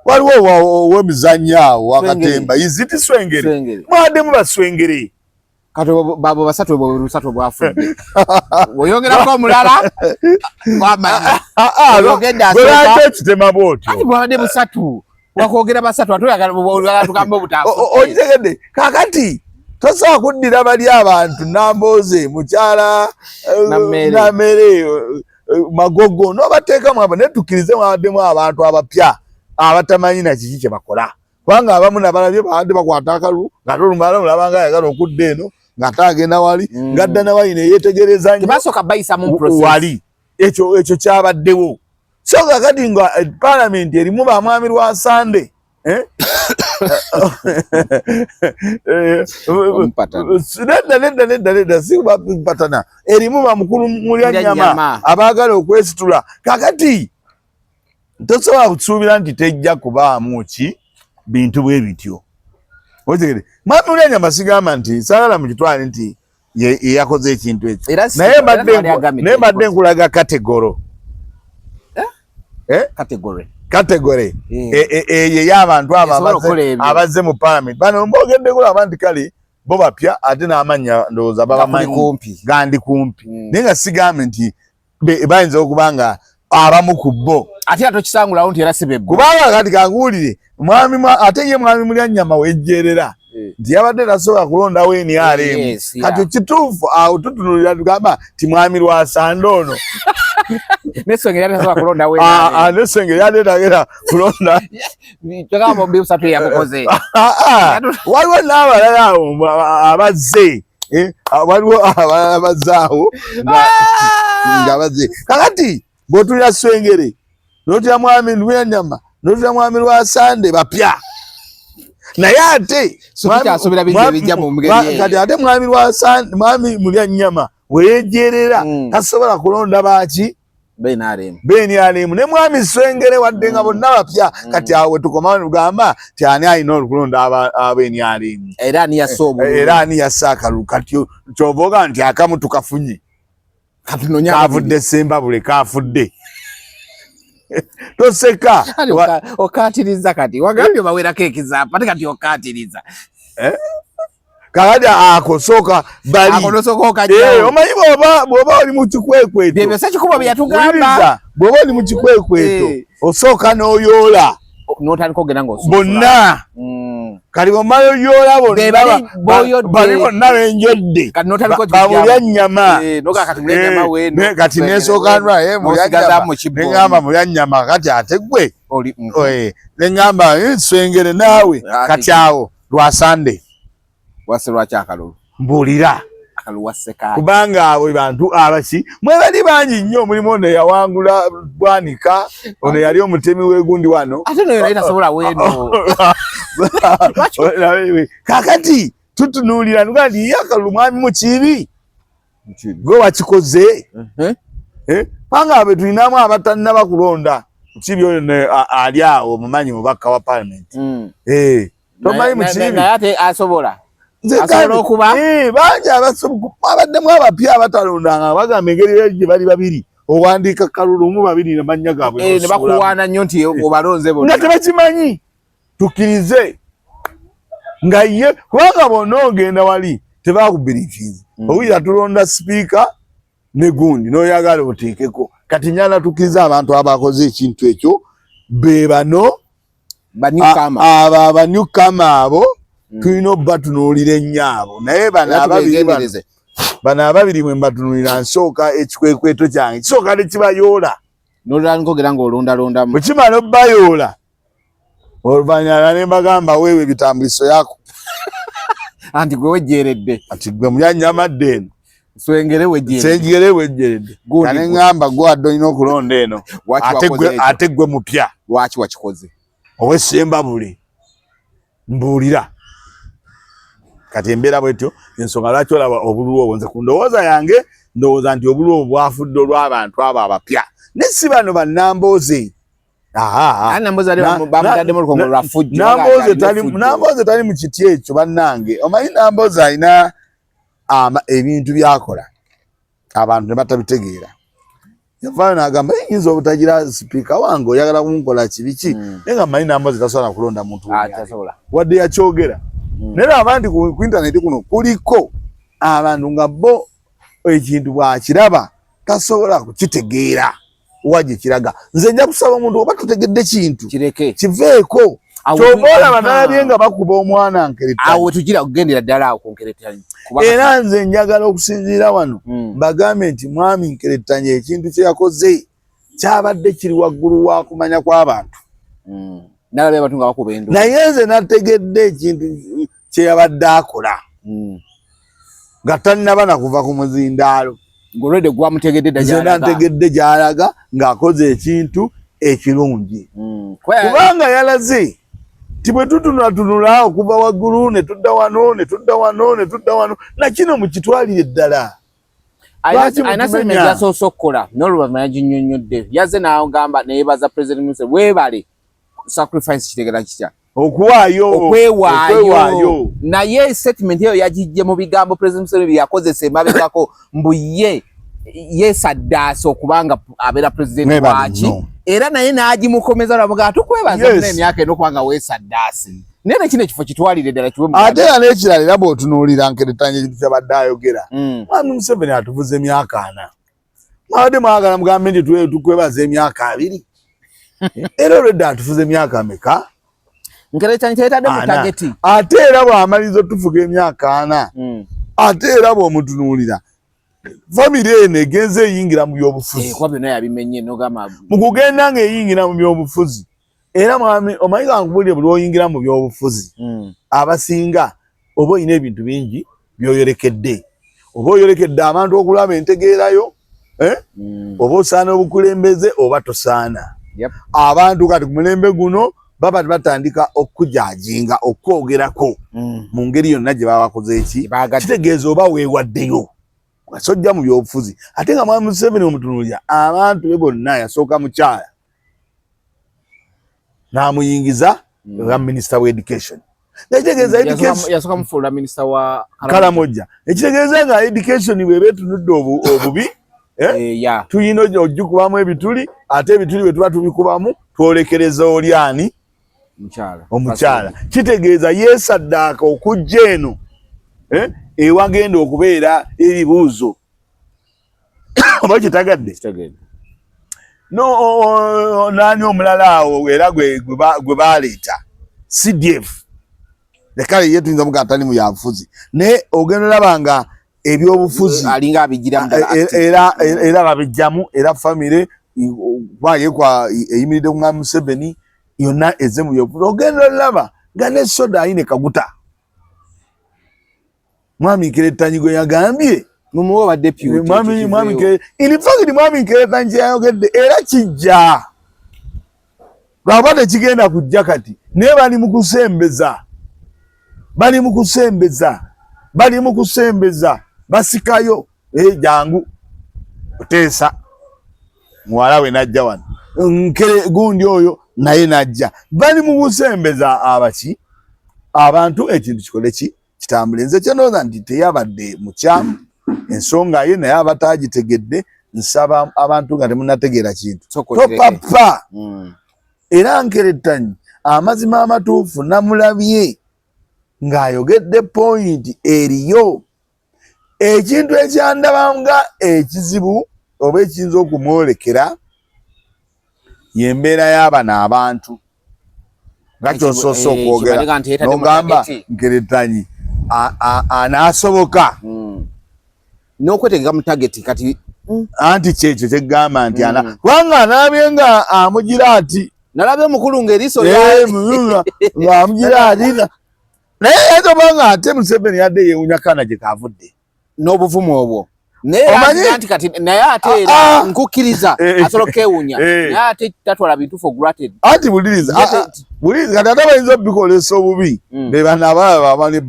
waliwo wemizanyo wakatemba iziti Swengere mwadde mubaswengere kato babo basatu bwafudde oyongerako omulala oyogenda bwate kitema bwoti ati bwabadde busatu wakwogera basatu atuyagala tugamba obutaafu okitegedde kakati tosobola kuddira bali abantu Nambooze mukyala Namere Magogo n'obateekamu abo netukkirize mwabaddemu abantu abapya abatamanyi na kiki kye bakola kubanga abamu nabalabye babadde bakwata akalulu ng'ate olumala olabanga ayagala okudda eno ng'ate agenda wali ng'adda nawali neyeetegereza nnyo tebasooka bayisamu process wali ekyo kyabaddewo so kakati nga palamenti erimu bamwami Lwasande nedda si bapatana erimu bamukulu Mulyanyama abaagala okwesitula kakati tosobola kusuubira nti tejja kubaamu ki bintu bwe bityo otegere mwami Mulyanyama sigamba nti saagala mu kitwale nti yakoze ekintu ekyo naye mbadde nkulaga kategoro kategore eyo y'abantu abo abazze mu parliament bano mbogedde kulaba nti kale bo bapya ate n'amannya ndowooza babamanyi gandi kumpi naye nga sigambe nti bayinza okuba nga abamu ku bo ate atokisangulawo nti era sibebbo kubanga kati kanguwulire ate ye mwami Mulyanyama wejjeerera nti yabadde tasobola kulondawo NRM kati kituufu awo tutunulira tugamba ti mwami Lwasande ono n'essengeri atasobola kulondawo n'essengeri yateetagera kulonda tugamba bombi busatu yamukoze waliwo n'abalala awo abazze waliwo abazze awo nga bazze kakati bw'otulira Swengere n'otulira mwami Mulyanyama n'otulira mwami Lwasande bapya naye ate tukyasuubira bingi ebijja mu ngeri kati ate mwami Lwasande mwami Mulyanyama weyejeerera tasobola kulonda baaki BNRM ne mwami Swengere wadde nga bonna bapya kati awo wetukomawo negamba ti ani alina okulonda BNRM era ani yassa akalulu kati kyova oga nti akamu tukafunye kavudde Ssembabule kafudde toseka okatiriza kati wagambye bawerako ekizampa ate kati okatiriza kakati akosooka bali omanyi bw'oba oli mu kikwekweto bw'oba oli mu kikwekweto osooka n'oyoola bonna kali bw'omala oyoola bali bonna benjodde Mulyanyama kati nesooka neŋŋamba Mulyanyama kati ate gwe neŋŋamba Swengere naawe kati awo Lwasande lwaki akalulu mbuulira kubanga abo bantu abaki mwe bali bangi nnyo mulimu ono yawangula Bwanika ono yali omutemi w'egundi wano ate no yali tasobola weno kakati tutunuulira nuga nti ye akalulu mwami mukibi gwe wakikoze panga abe tulinamu abatannaba kulonda mukibi oyo ali awo mumanyi mubaka wa parliament tomanyi mukibi naye ate asobola okuba bangi abaddemu abapya abatalondanga bagamba engeri gye bali babiri owandiika kalulu mu babiri amannya gaabwe ne bakuwaana nnyo nti obalonze nga tebakimanyi tukkirize nga ye kubanga bonna ogenda wali tebakubirikiza owulira tulonda sipiika ne gundi n'oyagala oteekeko kati nyala tukkiriza abantu abakoze ekintu ekyo be bano abo abanyukama abo tulina obatunuulira ennyo naye bano ababiri bwe mbatunuulira nsooka ekikwekweto kyange kisooka ne kibayoola n'olulankogera ng'olondalondamu bwe kimala obbayoola oluvannyuma ne mbagamba weewe ebitambuliso yako anti gwe wejjeeredde ati gwe Mulyanyama dde eno Swengere wejjeeredde kane ŋŋamba gwe wadde olina okulonda eno ate gwe mupya lwaki wakikoze ow'Essembabule mbuulira kati embeera bwetyo ensonga lwaki olaba obululu obwo nze ku ndowooza yange ndowooza nti obululu obwo bwafudde olw'abantu abo abapya ne si bano bannambooze Nambooze tali mu kiti ekyo bannange omanyi Nambooze alina ebintu byakola abantu ne batabitegeera yavaayo n'agamba yinza obutagira sipiika wange oyagala kunkola kibiki naye nga manyi namba zitasobola kulonda muntu wadde yakyogera naye abandi ku intaneti kuno kuliko abantu nga bo ekintu bwakiraba tasobola kukitegeera waje kiraga nze nja kusaba omuntu oba tutegedde kintu kiveeko kyobola banalabye nga bakuba omwana nkereta awo tugira kugendera ddala awo kunkereta era nze njagala okusinziira wano bagambe nti mwami nkeretanye ekintu kye yakoze kyabadde kiri waggulu wa kumanya kw'abantu nalabye abantu nga bakuba endu naye nze nategedde ekintu kye yabadde akola nga tannaba na kuva ku muzindaalo ngolwedde gwamutegedde ntegedde gy'alaga ng'akoze ekintu ekirungi kubanga yalaze ti bwe tutunulatunula okuva waggulu ne tudda wano ne tudda wano ne tudda wano nakino mukitwalire eddala ayina sente gyasoose okukola n'oluvannyuma yaginnyonnyodde yazze n'agamba neyebaza president Museveni weebale sacrifice kitegera kitya okwewaayo naye statement eyo yagijje mu bigambo president Museveni bye yakozesa emabegako mbu yesaddaase okubanga abeera president waki era naye n'agimukomeza namugaa tukwebaza emyaka eno kubanga weesaddaase naye nekino ekifo kitwalire ddala kiwe ate era n'ekirala era bw'otunuulira nkeretanye ekintu kyabadde ayogera mwami Museveni atuvuze emyaka 4 mwabadde mwagala mugambe nti tukwebaza emyaka 2 era olwedde atufuze emyaka meka nkeretanye kyetadde mu tageti ate era bw'amaliriza otufuga emyaka 4 ate era bw'omutunuulira family eno egenze eyingira mu byobufuzi kuba byonna yabimenye nogamba mu kugenda ng'eyingira mu byobufuzi era mwami omanyi kankubulire buli oyingira mu byobufuzi abasinga oba olina ebintu bingi byoyolekedde oba oyolekedde abantu okulaba entegeerayo oba osaana obukulembeze oba tosaana abantu kati ku mulembe guno baba batandika okujajinga okwogerako mu ngeri yonna gye babakoze eki kitegeeza oba weewaddeyo wasojja mu byobufuzi ate nga mwami Museveni omutunuulira abantu be bonna yasooka mukyala n'amuyingiza nga minisita wa education nekitegeeza yasooka mufuula minisita wa Karamoja ekitegeeza nga education bweba etunudde obubi tuyina ojjukubamu ebituli ate ebituli bwe tuba tubikubamu twolekereza olyani omukyala kitegeeza yeesaddaaka okujja eno ewagenda okubeera ebibuuzo oba kitagadde nani omulala awo era gwe baleeta CDF lekale ye tuyinza muga atali mu yabufuzi naye ogenda olaba nga ebyobufuzi alinga abigiramu era babijjamu era famire eyimiridde ku mwami Museveni yonna eze mu byobufuzi ogenda olaba nga ne soda ayine kaguta mwami Nkeretanyi gwe yagambye mumuwa ba deputy mwami in fact mwami Nkeretanyi yayogedde era kijja lwabadde kigenda kujja kati naye bali mu kusembeza basikayo jangu oteesa muwala we najja wano gundi oyo naye najja bali mu kusembeza abaki abantu ekintu kikole ki kitambule nze kyenooza nti teyabadde mukyamu ensonga ye naye abatagitegedde nsaba abantu nga temunategeera kintu topapa era Nkeretanyi amazima amatuufu namulabye ng'ayogedde point eriyo ekintu ekyandabanga ekizibu oba ekiyinza okumwolekera yembeera y'abano abantu nga kyosoose okwogera nogamba Nkeretanyi anaasoboka n'okwetegeka mu tageti kati anti kyekyo kyegamba nti kubanga anaabye nga amugira ati nalabye omukulu ng'eriiso ng'amugira ati naye yetobanga ate Museveni yadde yeewunya kaana gye kaavudde n'obuvumu obwo naye ate era nkukkiriza asobola okewunya naye ate tatwala bintu for granted anti buliriza kati ate bayinza obikolesa obubi be bano abalaba abali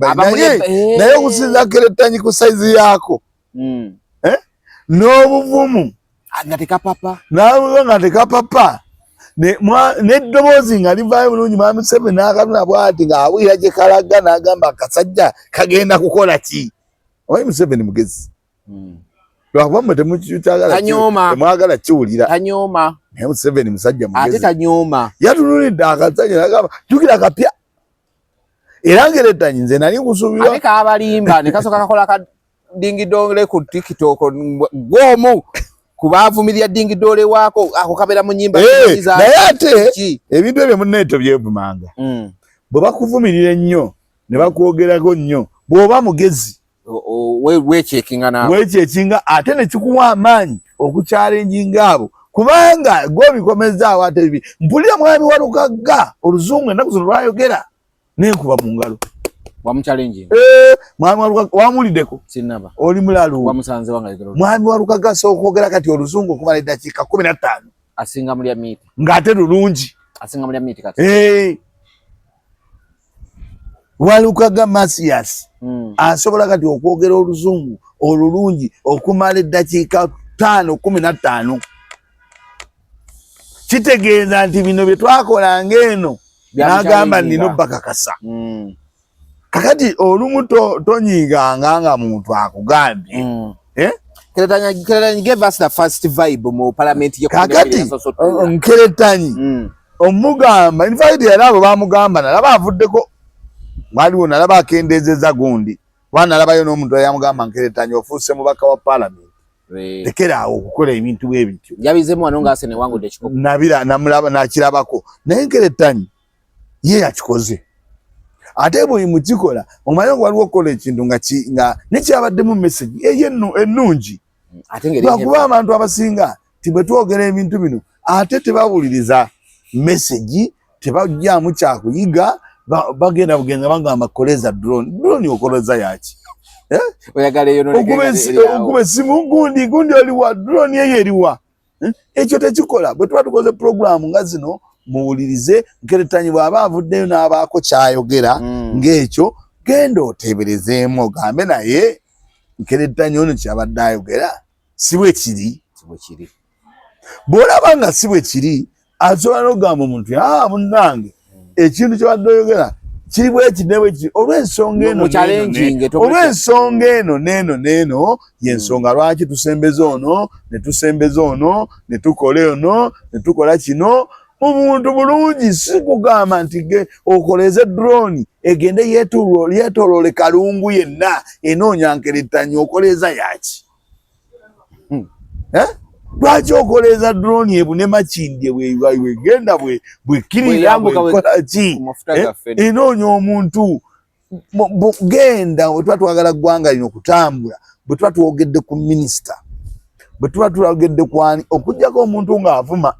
naye okusinza Nkeretanyi ku saizi yaako n'obuvumu nga tekapapa nga tekapapa n'eddoboozi nga livaayo bulungi mwami Museveni n'akaluna bw'ati ng'abwira gye kalaga n'agamba akasajja kagenda kukola ki omanyi Museveni mugezi lwakuba temukyagala temwagala kiwulira tanyoma naye Museveni musajja mugezi ate tanyoma yatunulidde akasajja nagamba jjukira kapya era ngerettanyi nze nali kusuubirwa ate kabalimba ne kasooka kakola ka dingidole ku TikTok gwomu kubavumirira dingidole waako ako kabeera mu nnyimba naye ate ebintu ebyo munneeto byevumanga bwe bakuvumirira ennyo ne bakwogerako nnyo bw'oba mugezi weekyekinga ate ne kikuwa amaanyi okukyalenjinga abo kubanga gw'obikomezaawo ate bibi mpulira mwami Walukagga oluzungu ennaku zino lwayogera n'enkuba mu ngalo mwami Walukagga wamuliddeko oli mulalu mwami Walukagga asobola okwogera kati oluzungu okumala eddakiika 15 ng'ate lulungi Walukagga Masias asobola kati okwogera oluzungu olulungi okumala eddakiika 15 kitegeeza nti bino bye twakola ng'eno n'agamba nina bakakasa kakati olumu tonyiiganga nga muntu akugambye Keretanyi gave us the first vibe mu parliament kakati Nkeretanyi omugamba in fact era abo bamugamba nalaba avuddeko waliwo nalaba akendeezeza gundi nalabayo n'omuntu eyamugamba Nkeretanyi ofuuse mubaka wa parliament tekeraawo okukola ebintu bwe bityo yabizemu wano ng'ase ne wangudde ekikopo namulaba nakirabako naye Nkeretanyi ye yakikoze ate bwe mukikola omanyi waliwo okukola ekintu nga nekyabaddemu message ennungi lwakuba abantu abasinga tibwe twogera ebintu bino ate tebawuliriza message tebajjamu kyakuyiga bagenda bugenza bagamba koleza drone okoleza yaki okuba essimu gundi oliwa drone eyo eriwa ekyo tekikola bwe tuba tukoze programu nga zino muwulirize Nkeretanyi bw'aba avuddeyo n'abaako kyayogera ng'ekyo genda oteeberezeemu ogambe naye Nkeretanyi ono kyabadde ayogera si bwe kiri bw'olaba nga si bwe kiri asobola n'okugamba omuntu munnange ekintu kyabadde oyogera kiri bweki ne bweki olw'ensonga eno n'eno y'ensonga lwaki tusembeza ono ne tukola ono ne tukola kino omuntu bulungi si kugamba nti okoleze drone egende yeetooloole Kalungu yenna enoonya Nkeretanyi okoleza yaki lwaki okoleza drone ebune Makindye bwegenda bwekirira bwekola ki enoonya omuntu genda bwe tuba twagala ggwanga lino okutambula bwe tuba twogedde ku minisita bwe tuba twogedde kwani okugjako omuntu ng'avuma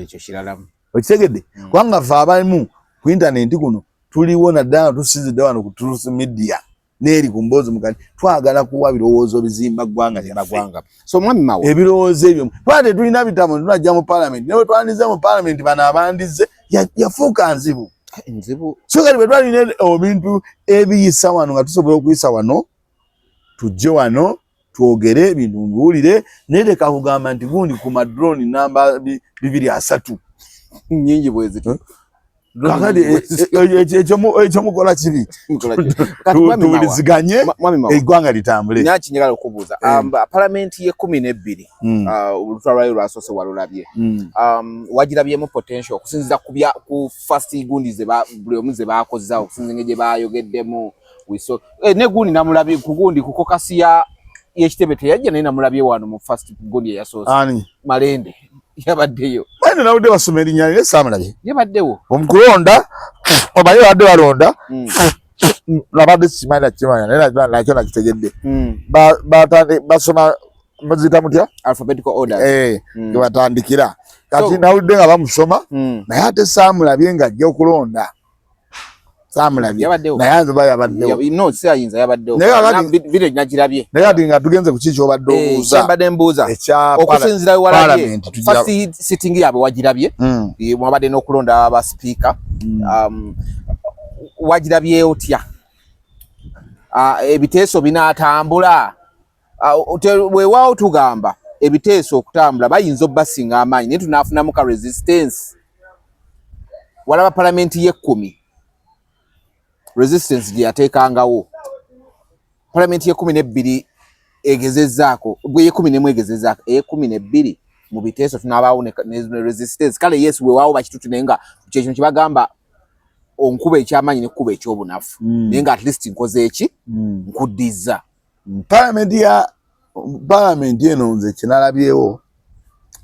ekyo kiralamu okitegedde kubanga ffe abamu ku intaneti kuno tuliwo naddala tusinzidde wano ku Truth Media n'eri ku mboozi mukani twagala kuwa birowoozo bizimba ggwanga lyaffe so mwami mawo ebirowoozo ebyo twate tulina bitamo tunajja mu parliament naye twandize mu parliament bano abandize yafuuka nzibu so kati bwe twalina ebintu ebiyisa wano nga tusobola okuyisa wano tujje wano twogere ebintu mbiwulire naye leka kugamba nti gundi ku madrone namba 203 nyingi bwezito kakati ekyo mukola kibi tuwuliziganye eggwanga litambule naki njagala okubuuza palamenti ye 12 olutwalwayo lwasoose walulabye wagirabyemu potential okusinziza ku first gundi buli omu ze baakozesa okusinziza gye baayogeddemu ne gundi namulabye ku gundi ku kokasi y'ekitebe teyajja naye namulabye wano mu first gundi eyasoose Malende yabaddeyo bane nawudde basoma erinnya lye saamulabye yabaddewo omukulonda omanyi badde balonda nabadde simanyi nakimanya naye nakyo nakitegedde basoma bazita mutya alphabetical order gebatandikira kati nawudde nga bamusoma naye ate saamulabye ng'ajja okulonda saamulabye naye anzuba yabaddewo naye kati nga tugenze ku kiki obadde obuuza okusinzira walabye first sitting yaabwe wagirabye mwabadde n'okulonda aba speaker wagirabye otya ebiteeso binaatambula weewaawo tugamba ebiteeso okutambula bayinza obbasinga amaanyi naye tunaafunamu ka resistance walaba palamenti ye10 resistance gye yateekangawo palamenti ye12 egezezzaako bwe 11 egezezzaako 12 mu biteeso tunabaawo ne resistance kale yes we waawo bakitutu nenga kyekyo kibagamba onkuba ekyamanyi ne kuba ekyobunafu nenga at least nkoze eki nkuddiza parliament eno nze kinalabyewo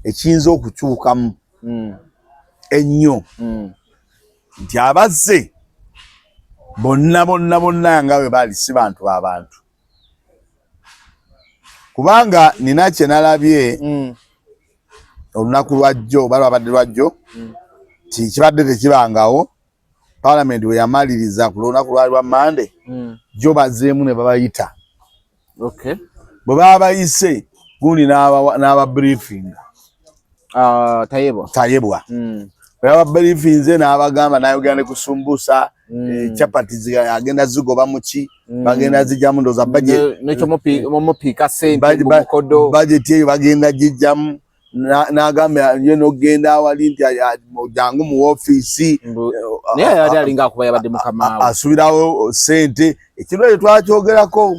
ekiyinza okukyukamu ennyo nti abazze bonna nga bwe baali si bantu abantu kubanga nina kye nalabye olunaku lwajjo balwabadde lwajjo kibadde tekibangawo parliament we yamaliriza ku lunaku lwali lwa Monday jo bazeemu ne babayita bwe baba bayise gundi n'aba briefing tayebwa bwe briefinze n'abagamba n'ayogera ne kusumbusa chapati agenda zigoba muki bagenda zijjamu ndoza budget eyo bagenda gijjamu n'agamba ye n'ogenda awali nti jangu mu ofiisi asubirawo sente ekiro ekyo twakyogerako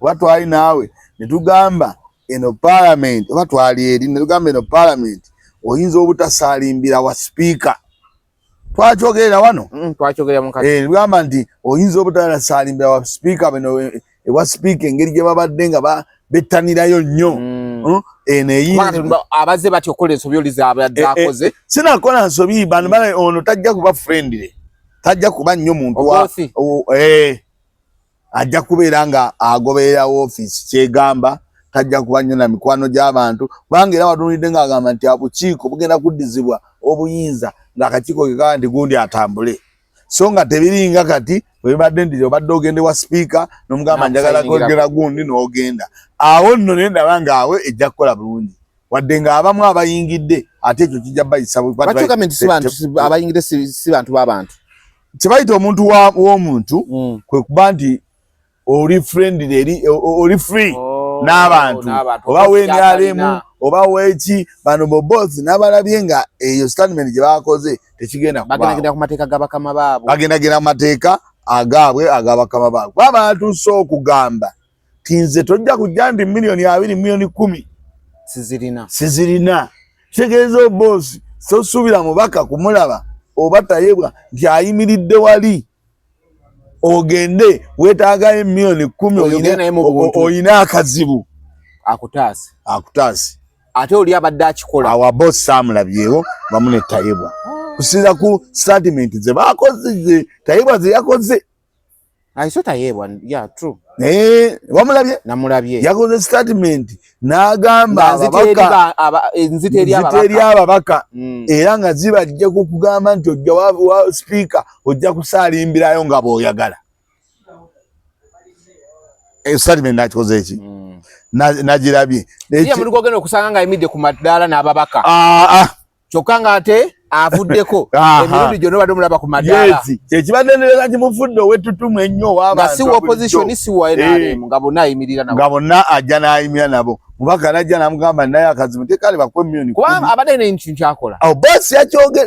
oba twali naawe ne tugamba eno parliament oba twali eri ne tugamba eno parliament oyinza obutasalimbira wa speaker twakyogerera wano tugamba nti oyinza obutasalimbira wa speaker bino ewa speaker engeri gye babadde nga bettanirayo nnyo abaze batyo kola ensobi oli zakoze sinakola nsobi bano bale ono tajja kuba friendly tajja kuba nnyo muntu ajja kubeera nga agoberera office kyegamba tajja kuba nnyo na mikwano gy'abantu kubanga era watunulidde ng'agamba nti obukiiko bugenda kuddizibwa obuyinza ng'akakiiko kekaba nti gundi atambule so nga tebiringa kati webadde nti obadde ogende wa speaker n'omugamba njagala kwogera gundi n'ogenda awo nno ne ndaba ngaawe ejja kukola bulungi wadde ng'abamu abayingidde ate ekyo kijja bayisa abayingidde si bantu b'abantu kyebayita omuntu w'omuntu kwe kuba nti oli friendly oli free n'abantu oba wenyalemu oba weeki bano bobosi n'abalabye nga eyo statement gye bakoze tekigenda bagenda ku mateeka g'abakama baabwe bagendagenda mu mateeka agaabwe ag'abakama baabwe kuba batuuse okugamba ti nze tojja kujja ndi miliyoni 20 miliyoni 10 sizirina kitegeeza obosi sosuubira mubaka kumulaba oba tayebwa nti ayimiridde wali ogende weetaagayo miliyoni 10 oyina akazibu akutaasi ate oli abadde akikola awa bosi saamulabyewo bamu ne tayebwa kusinza ku statement ze bakoze tayebwa ze yakoze aiso tayebwa true wamulabye namulabye yakoze statement n'agamba enzite eri ababaka era nga zibajja kukugamba nti ojja wa speaker ojja kusaalimbirayo nga bw'oyagala statement nakikoze eki nagirabye muri gwogenda okusanga nga ayimidde ku madaala n'ababaka kyokka nga ate avuddeko emirundi gyonna obadde omulaba ku madaala kyekibadde nereza kimufudde owettutumu ennyo nga si wa opposition si wa NRM nga bonna ayimirira nabo nga bonna ajja n'ayimira nabo mubaka najja n'amugamba naye akazibu tekale bakwe miliyoni kuba abadde n'ekintu kyakola bosi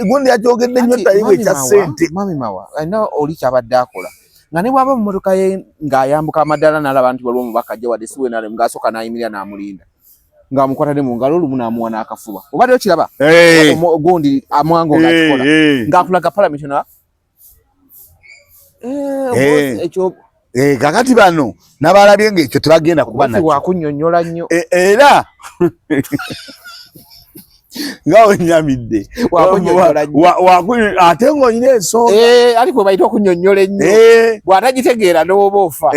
gundi yakyogedde nnyo tayibu ekya ssente mami mawa alina oli kyabadde akola nga ne bwaba mu mmotoka ye ng'ayambuka amadaala n'alaba nti waliwo omubaka ajja wadde si we NRM ng'asooka n'ayimirira n'amulinda ng'amukwatadde mu ngalo olumu n'amuwa n'akafuba obadde okiraba gundi amwango ng'akikola ng'akulaga palamenti na ekyo kakati bano n'abalabye ng'ekyo tebagenda kuba nakyo wakunnyonnyola nnyo era nga wenyamidde ate ng'olina ensonga ali kwe bayita okunnyonnyola ennyo bw'atagitegeera n'oba ofa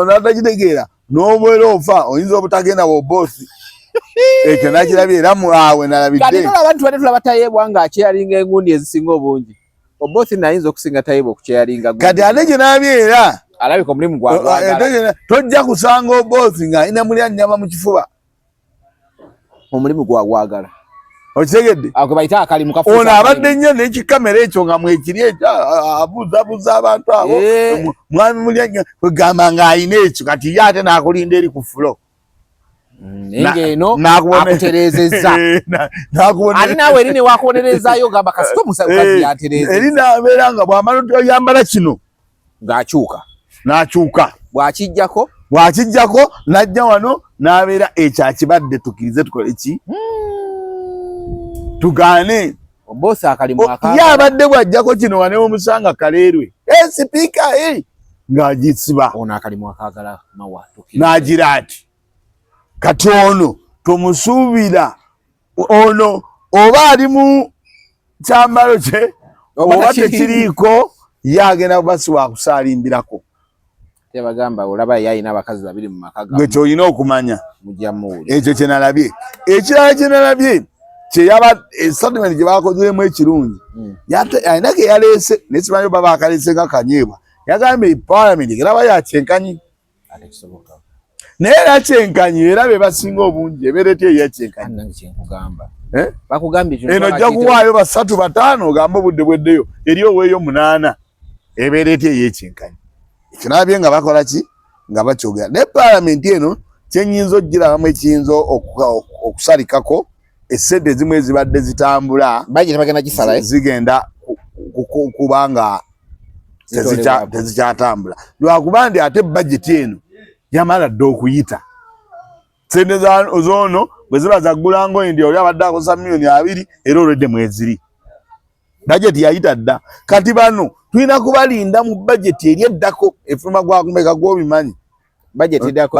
n'atagitegeera n'obeera ofa oyinza obutagenda bwobosi ekyo nakirabye era awe nalabidde kati abantu bane tulaba tayebwa ng'akyeyalinga engundi ezisinga obungi obosi nayinza okusinga tayebwa okukyeyalinga kati ate gye nalabye era alabika omulimu gwagwagala tojja kusanga obosi ng'alina mulya nnyama mu kifuba omulimu gwagwagala okitegedde bayita akalimu ono abadde nnyo n'ekikamera ekyo nga mwekiri ekyo abuuzabuuza abantu abo mwami mulya kwegamba ng'ayina ekyo kati ye ate n'akulinda eri ku fulo engeno akuterezeza ali naawe eri newakubonerezaayo gamba kasita omukazi yatereza eri nabeera nga bw'amala oyambala kino ng'akyuka n'akyuka bw'akijjako najja wano n'abeera ekyakibadde tukirize tukole ki tugaane bosi akalimu ye abadde bw'ajjako kino wane omusanga kaleerwe sipiika ng'agisiba ono akalimu akaagala mawa n'agira ati kati ono tumusuubira ono oba ali mu kyambalo kye oba tekiriiko ye agenda basi wakusaalimbirako tebagamba olaba yayina abakazi babiri mu maka gwe kyolina okumanya mujamuwuli ekyo kye nalabye ekirala kye nalabye kyeyaba statement gye bakozeemu ekirungi alina ke yaleese nesimanyi baba akaleese nga kanyeebwa yagambye parliament eraba yakyenkanyi naye era kyenkanyi era be basinga obungi ebeereti eyakyenkanyi eno ojja kuwaayo 3 5 ogamba obudde bweddeyo eri oweeyo 8 ebeereti eyekyenkanyi ekyo nalabye nga bakola ki nga bakyogera ne parliament eno kyenyinza okugirabamu ekiyinza okusalikako essente ezimu ezibadde zitambula zigenda kubanga tezikyatambula lwakuba ndi ate bajeti eno yamala dde okuyita sente zoono bwe ziba zaggula ngoindi oli abadde akozesa $2,000,000 era olwedde mweziri bajeti yayita dda kati bano tulina kubalinda mu bajeti eri eddako efuluma gwakumeka gwobimanyi bajeti dako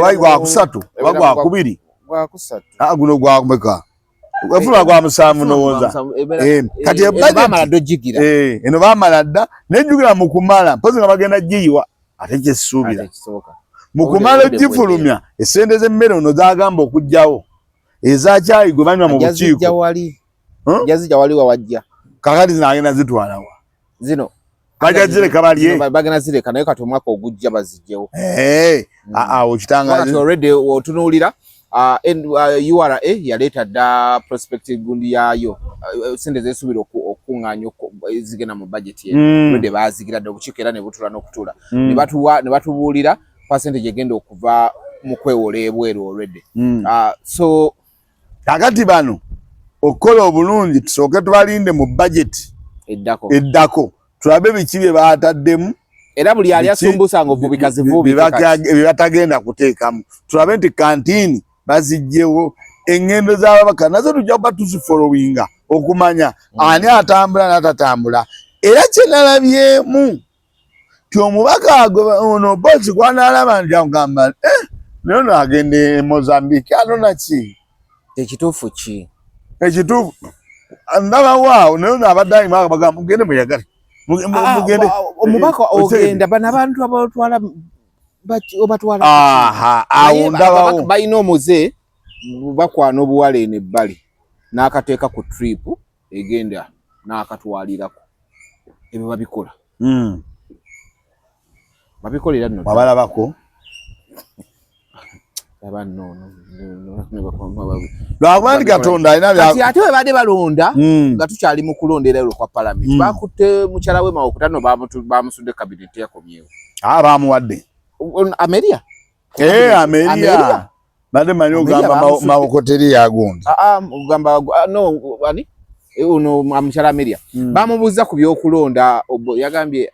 wali gwakusatu oba gwakubiri guno gwakumeka efuluma gwa musanvu ndowooza kati eno baamala dda nejjukira mu kumala mpozi nga bagenda giyiwa ate kyessuubira mu kumala gifulumya essente z'emmere ono zagamba okugjawo ezakyayi gwe banywa mu bukiiko jazija wali wawajja kakati zinagenda zitwalawa zino bagazireka balye bagenda zireka naye kati omwaka ogujja bazijjewo okitangaza already otunuulira URA yaleeta dda prospective gundi yaayo sente zesuubira okuŋŋaanya zigenda mu bajeti already baazigira dda obukiiko era ne butula n'okutula ne batubuulira percentage egenda okuva mu kwewola ebweru already so kakati bano okukola obulungi tusooke tubalinde mu bajeti eddako tulabe biki bye baataddemu era buli ali asumbusanga ovubika bye batagenda kuteekamu tulabe nti kantiini bazijjewo engendo z'ababaka nazo tujja kuba tuzifolowinga okumanya ani atambula n'atatambula era kye nalabyemu ti omubaka ono bosi gwanaalaba nti agamba naye ono agenda e Mozambique anona ki ekituufu ki ekituufu ndabawaawo naye ono abadde ayimaka bagamba mugende mweyagale omubaka ogenda bano abantu obatwala awo ndabawo balina omuze bakwana obuwala eno ebbali n'akateeka ku trip egenda n'akatwalirako ebyo babikola babikolera nno wabalabako lwakuba nti Katonda alina ate we badde balonda nga tukyali mu kulondera ero kwa palamenti bakutte mukyala we Mawokotano bamusudde kabineti yakomyewo bamuwadde Ameria badde manyi ogamba Mawokoteri yagundi ogamba no ani ono mukyala Ameria bamubuuza ku byokulonda yagambye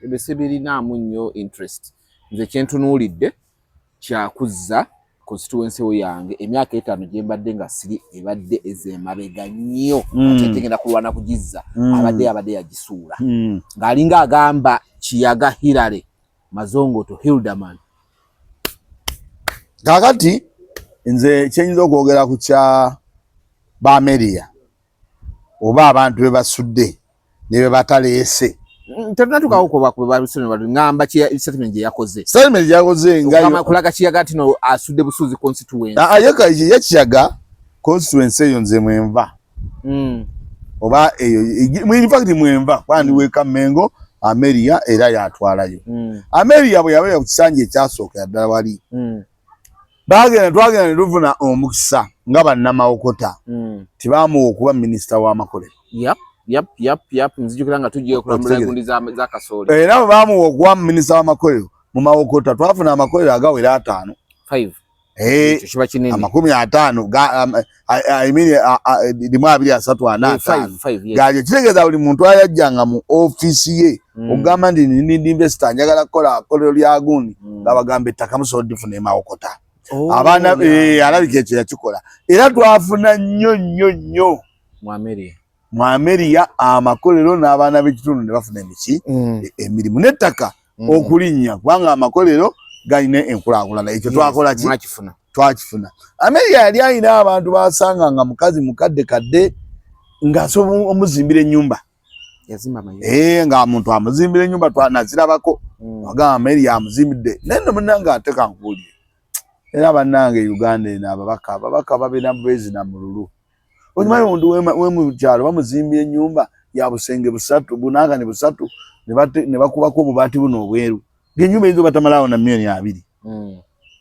ebese birinaamu nnyo interest nze kyentunuulidde kyakuzza constituency yange emyaka 5 gye mbadde nga siri ebadde ez'emabega nnyo ategenda kulwana kugizza abadde yagisuula ng'alinga agamba Kiyaga Hillary Mazongoto Hilderman kakati nze kyenyinza okwogera ku kya b'Ameria oba abantu be basudde ne be bataleese tunatukawo ko bakubabisone bali ngamba ki settlement yakoze ngayo kulaga Kiyaga ati no asudde Busuzi constituency ayeka ye Kiyaga constituency eyo nze mwenva oba eyo in fact mwenva kwandi weka Mengo Ameria era yatwalayo Ameria bwe yabeera ku kisanja ekyasooka yaddala wali twagenda ne tufuna omukisa nga bannamawokota tibamuwa okuba minisita w'amakolero nzijukira nga tugiye kulambula gundi za Kasooli era bamuwa okuba minisita w'amakolero mu Mawokota twafuna amakolero agawera 5 kiba kinene 50 limu 234 gaje kitegeeza buli muntu ayajjanga mu office ye ogamba ndi investor njagala kukola kolero lya gundi nga bagamba ettaka musobola difuna e Mawokota abaana alabika ekyo yakikola era twafuna nnyo mu America amakolero n'abaana b'ekitundu ne bafuna emirimu n'ettaka okulinnya kubanga amakolero galina enkulaakulana ekyo twakola twakifuna. America yali alina abantu basanga nga mukazi mukadde ng'asobola omuzimbira ennyumba nga muntu amuzimbira ennyumba twanazirabako agamba America amuzimbidde neno munnange ate kankuulire era bannange Uganda eno ababaka babeera bwezi na mululu okimanyi omuntu we mu kyalo bamuzimbira ennyumba ya busenge busatu bunangane busatu ne bakubako obubaati buno obweru ng'ennyumba ezo batamalawo na $2,000,000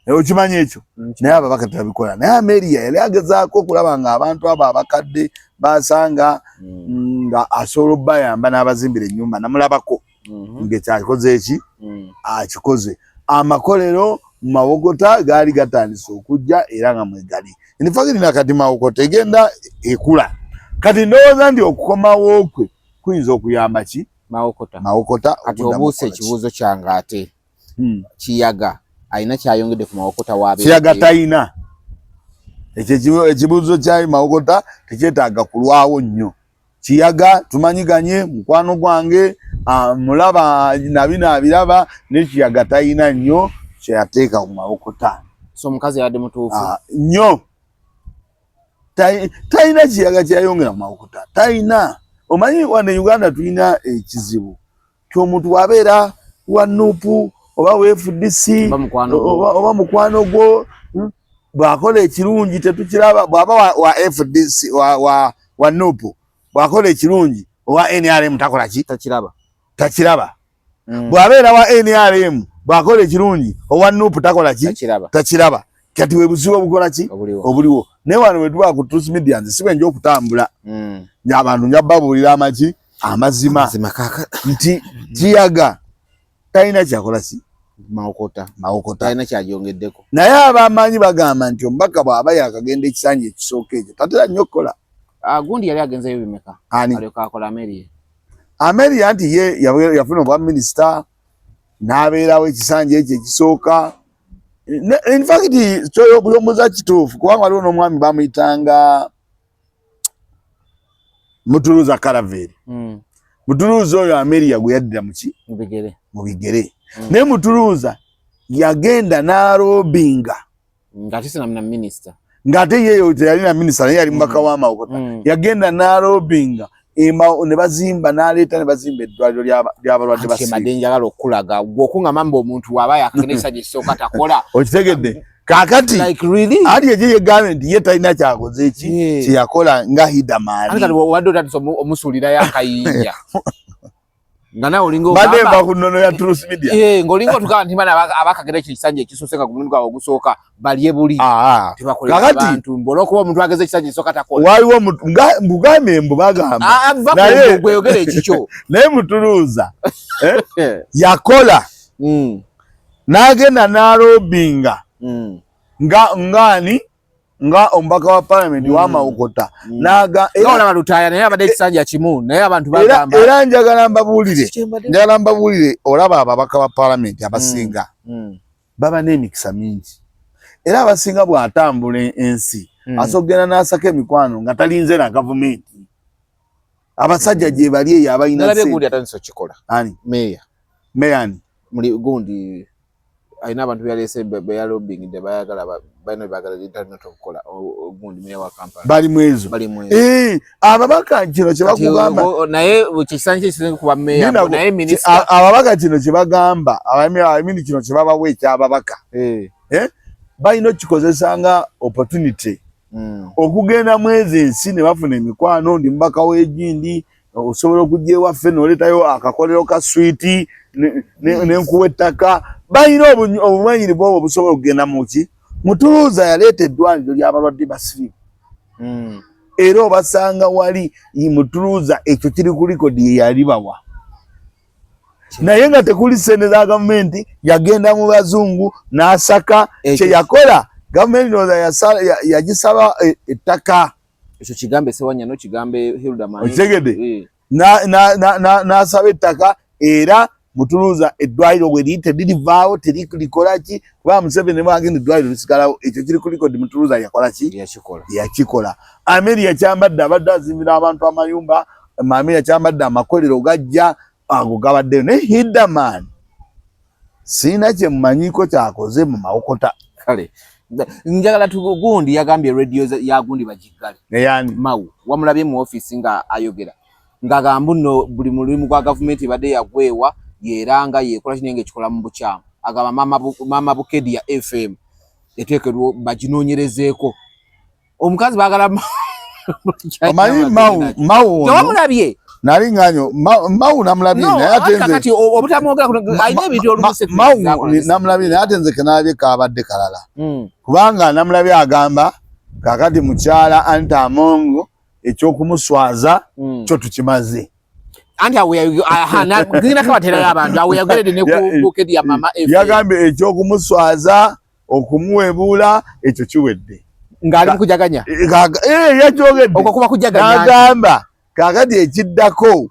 okimanyi ekyo naye ababaka tebabikola naye America yali agezaako okulaba nga abantu abo abakadde basanga nga asobola obbayamba n'abazimbira ennyumba namulabako ng'ekyakoze akikoze amakolero Mawokota gaali gatandise okujja era nga mwegali nifagiri nakati Mawokota egenda ekula kati ndowooza nti okukomawo kwe kuyinza okuyamba ki Mawokota kati obuuse ekibuuzo kyange ate Kiyaga alina kyayongedde ku Mawokota waabe Kiyaga tayina ekyo ekibuuzo kya Mawokota tekyetaaga kulwawo nnyo Kiyaga tumanyiganye mukwano gwange mulaba nabino abiraba ne Kiyaga tayina nnyo kyeyateeka ku Mawokota so omukazi yabadde mutuufu nnyo tayina Kiyaga kyayongera ku Mawokota tayina omanyi wano Uganda tulina ekizibu ky'omuntu wabeera wa Nuupu oba wa FDC oba mukwano gwo bw'akola ekirungi tetukiraba bw'aba wa FDC wa Nuupu bw'akola ekirungi owa NRM takola ki takiraba bw'abeera wa NRM bw'akola ekirungi owa Nuupu takola ki takiraba kati we buzibu obukola ki obuliwo naye wano we tuba ku Truth Media nze si bwenja okutambula abantu nja babuulira amazima nti Kiyaga talina kyakola ki Mawokota talina kyagyongeddeko naye ab'amaanyi bagamba nti omubaka bw'aba yakagenda ekisanja ekisooka ekyo tatera nnyo okukola gundi yali agenzeyo bimeka alyoka akola America nti ye yafuna obwa minisita n'abeerawo ekisanja ekyo ekisooka in fact kyoyomuza kituufu kubanga waliwo n'omwami bamuyitanga Mutuluza Karaveri Mutuluza oyo America gwe yaddira mu bigere naye Mutuluza yagenda n'alobinga ng'ate yeyo teyalina minisita naye yali mubaka wa Mawokota yagenda n'alobinga ne bazimba n'aleeta ne bazimba eddwaliro ly'abalwadde bamadde njagala okulaga gw'okungamba mbu omuntu waaba yakagenda ekisanja ekisooka takola okitegedde kakati ati ekyo yegambye nti ye talina kyakoze kyeyakola nga Hidamani wadde otatisa omusuulirayo akayinja nga nawe olinga bademba ku nnono ya Truth Media ng'olinga otugamba nti bana abakagenda ekyo ekisanja ekisooka ku mulundi gwabwe ogusooka balye buli tebakolera abantu olw'okuba omuntu ageze ekisanja ekisooka takola waliwo mbugambye mbu bagamba naye gweyogera ekikyo naye Mutuluza yakola n'agenda n'alobinga nga omubaka wa parliament wa Mawokota olaba lutaaya naye abadde ekisanja kimu naye abantu bagamba era njagala mbabuulire olaba ababaka ba parliament abasinga baba n'emikisa mingi era abasinga bw'atambula ensi asogera n'asaka emikwano nga talinze na gavumenti abasajja gye bali eyo abalina gundi alina abantu byaleese beyalobingidde bayagala balina byagala internet okukola ogundi meya wa Kampala bali mwezo ababaka kino kye bakugamba naye kisanja kisinga kuba meya naye minisita ababaka kino kye bagamba abamini kino kye babawa ekyababaka balina okikozesanga opportunity okugenda mwezi ensi ne bafuna emikwano ndi mubaka w'egindi osobola okujja ewaffe n'oleetayo akakolero ka switi n'enkuwa ettaka balina obumanyirivu obwo busobola okugenda muki Mutuluza yaleeta eddwaliro ly'abalwadde ba siriimu era obasanga wali Mutuluza ekyo kiri ku likodi ye yali bawa naye nga tekuli ssente za gavumenti yagenda mu bazungu n'asaka kye yakola gavumenti ndowooza yagisaba ettaka ekyo kigambe Sewanya no kigambe Hilda Mani okitegedde n'asaba ettaka era mutuluza eddwaliro bwe liyite lirivaawo terikola ki kuba Museveni bagenda eddwaliro lisigalawo ekyo kiri ku likodi mutuluza yakola ki yakikola. Ameri yakyambadde abadde azimbira abantu amayumba, Ameri yakyambadde amakolero gajja ago gabaddeyo ne Hidaman sina kye mumanyiko kyakoze mu mawokota. Kale njagala tugundi yagambye radio ya gundi bajiggale yani Mau wamulabye mu office nga ayogera ngagamba nno buli mulimu gwa government bade yagwewa yeranga yekola kinenge kikola mu bukyama agaba mama Bukedi ya FM etekerwa bajinonyerezeeko omukazi bagala omanyi Mau wamulabye nali nganyo Mau namulabye naye ate kati obutamwogera ayina ebintu olumuse Mau namulabye naye ate nze kenalabye kabadde kalala kubanga namulabye agamba kakati mukyala Anita Amongo ekyokumuswaza kyo tukimaze anti ngina kabatera abantu awo yagerede ne ku Bukedi ya mama FM yagambye ekyokumuswaza okumuwebuula ekyo kiwedde ngali mukujaganya yakyogedde okwo kuba kujaganya agamba kakati ekiddako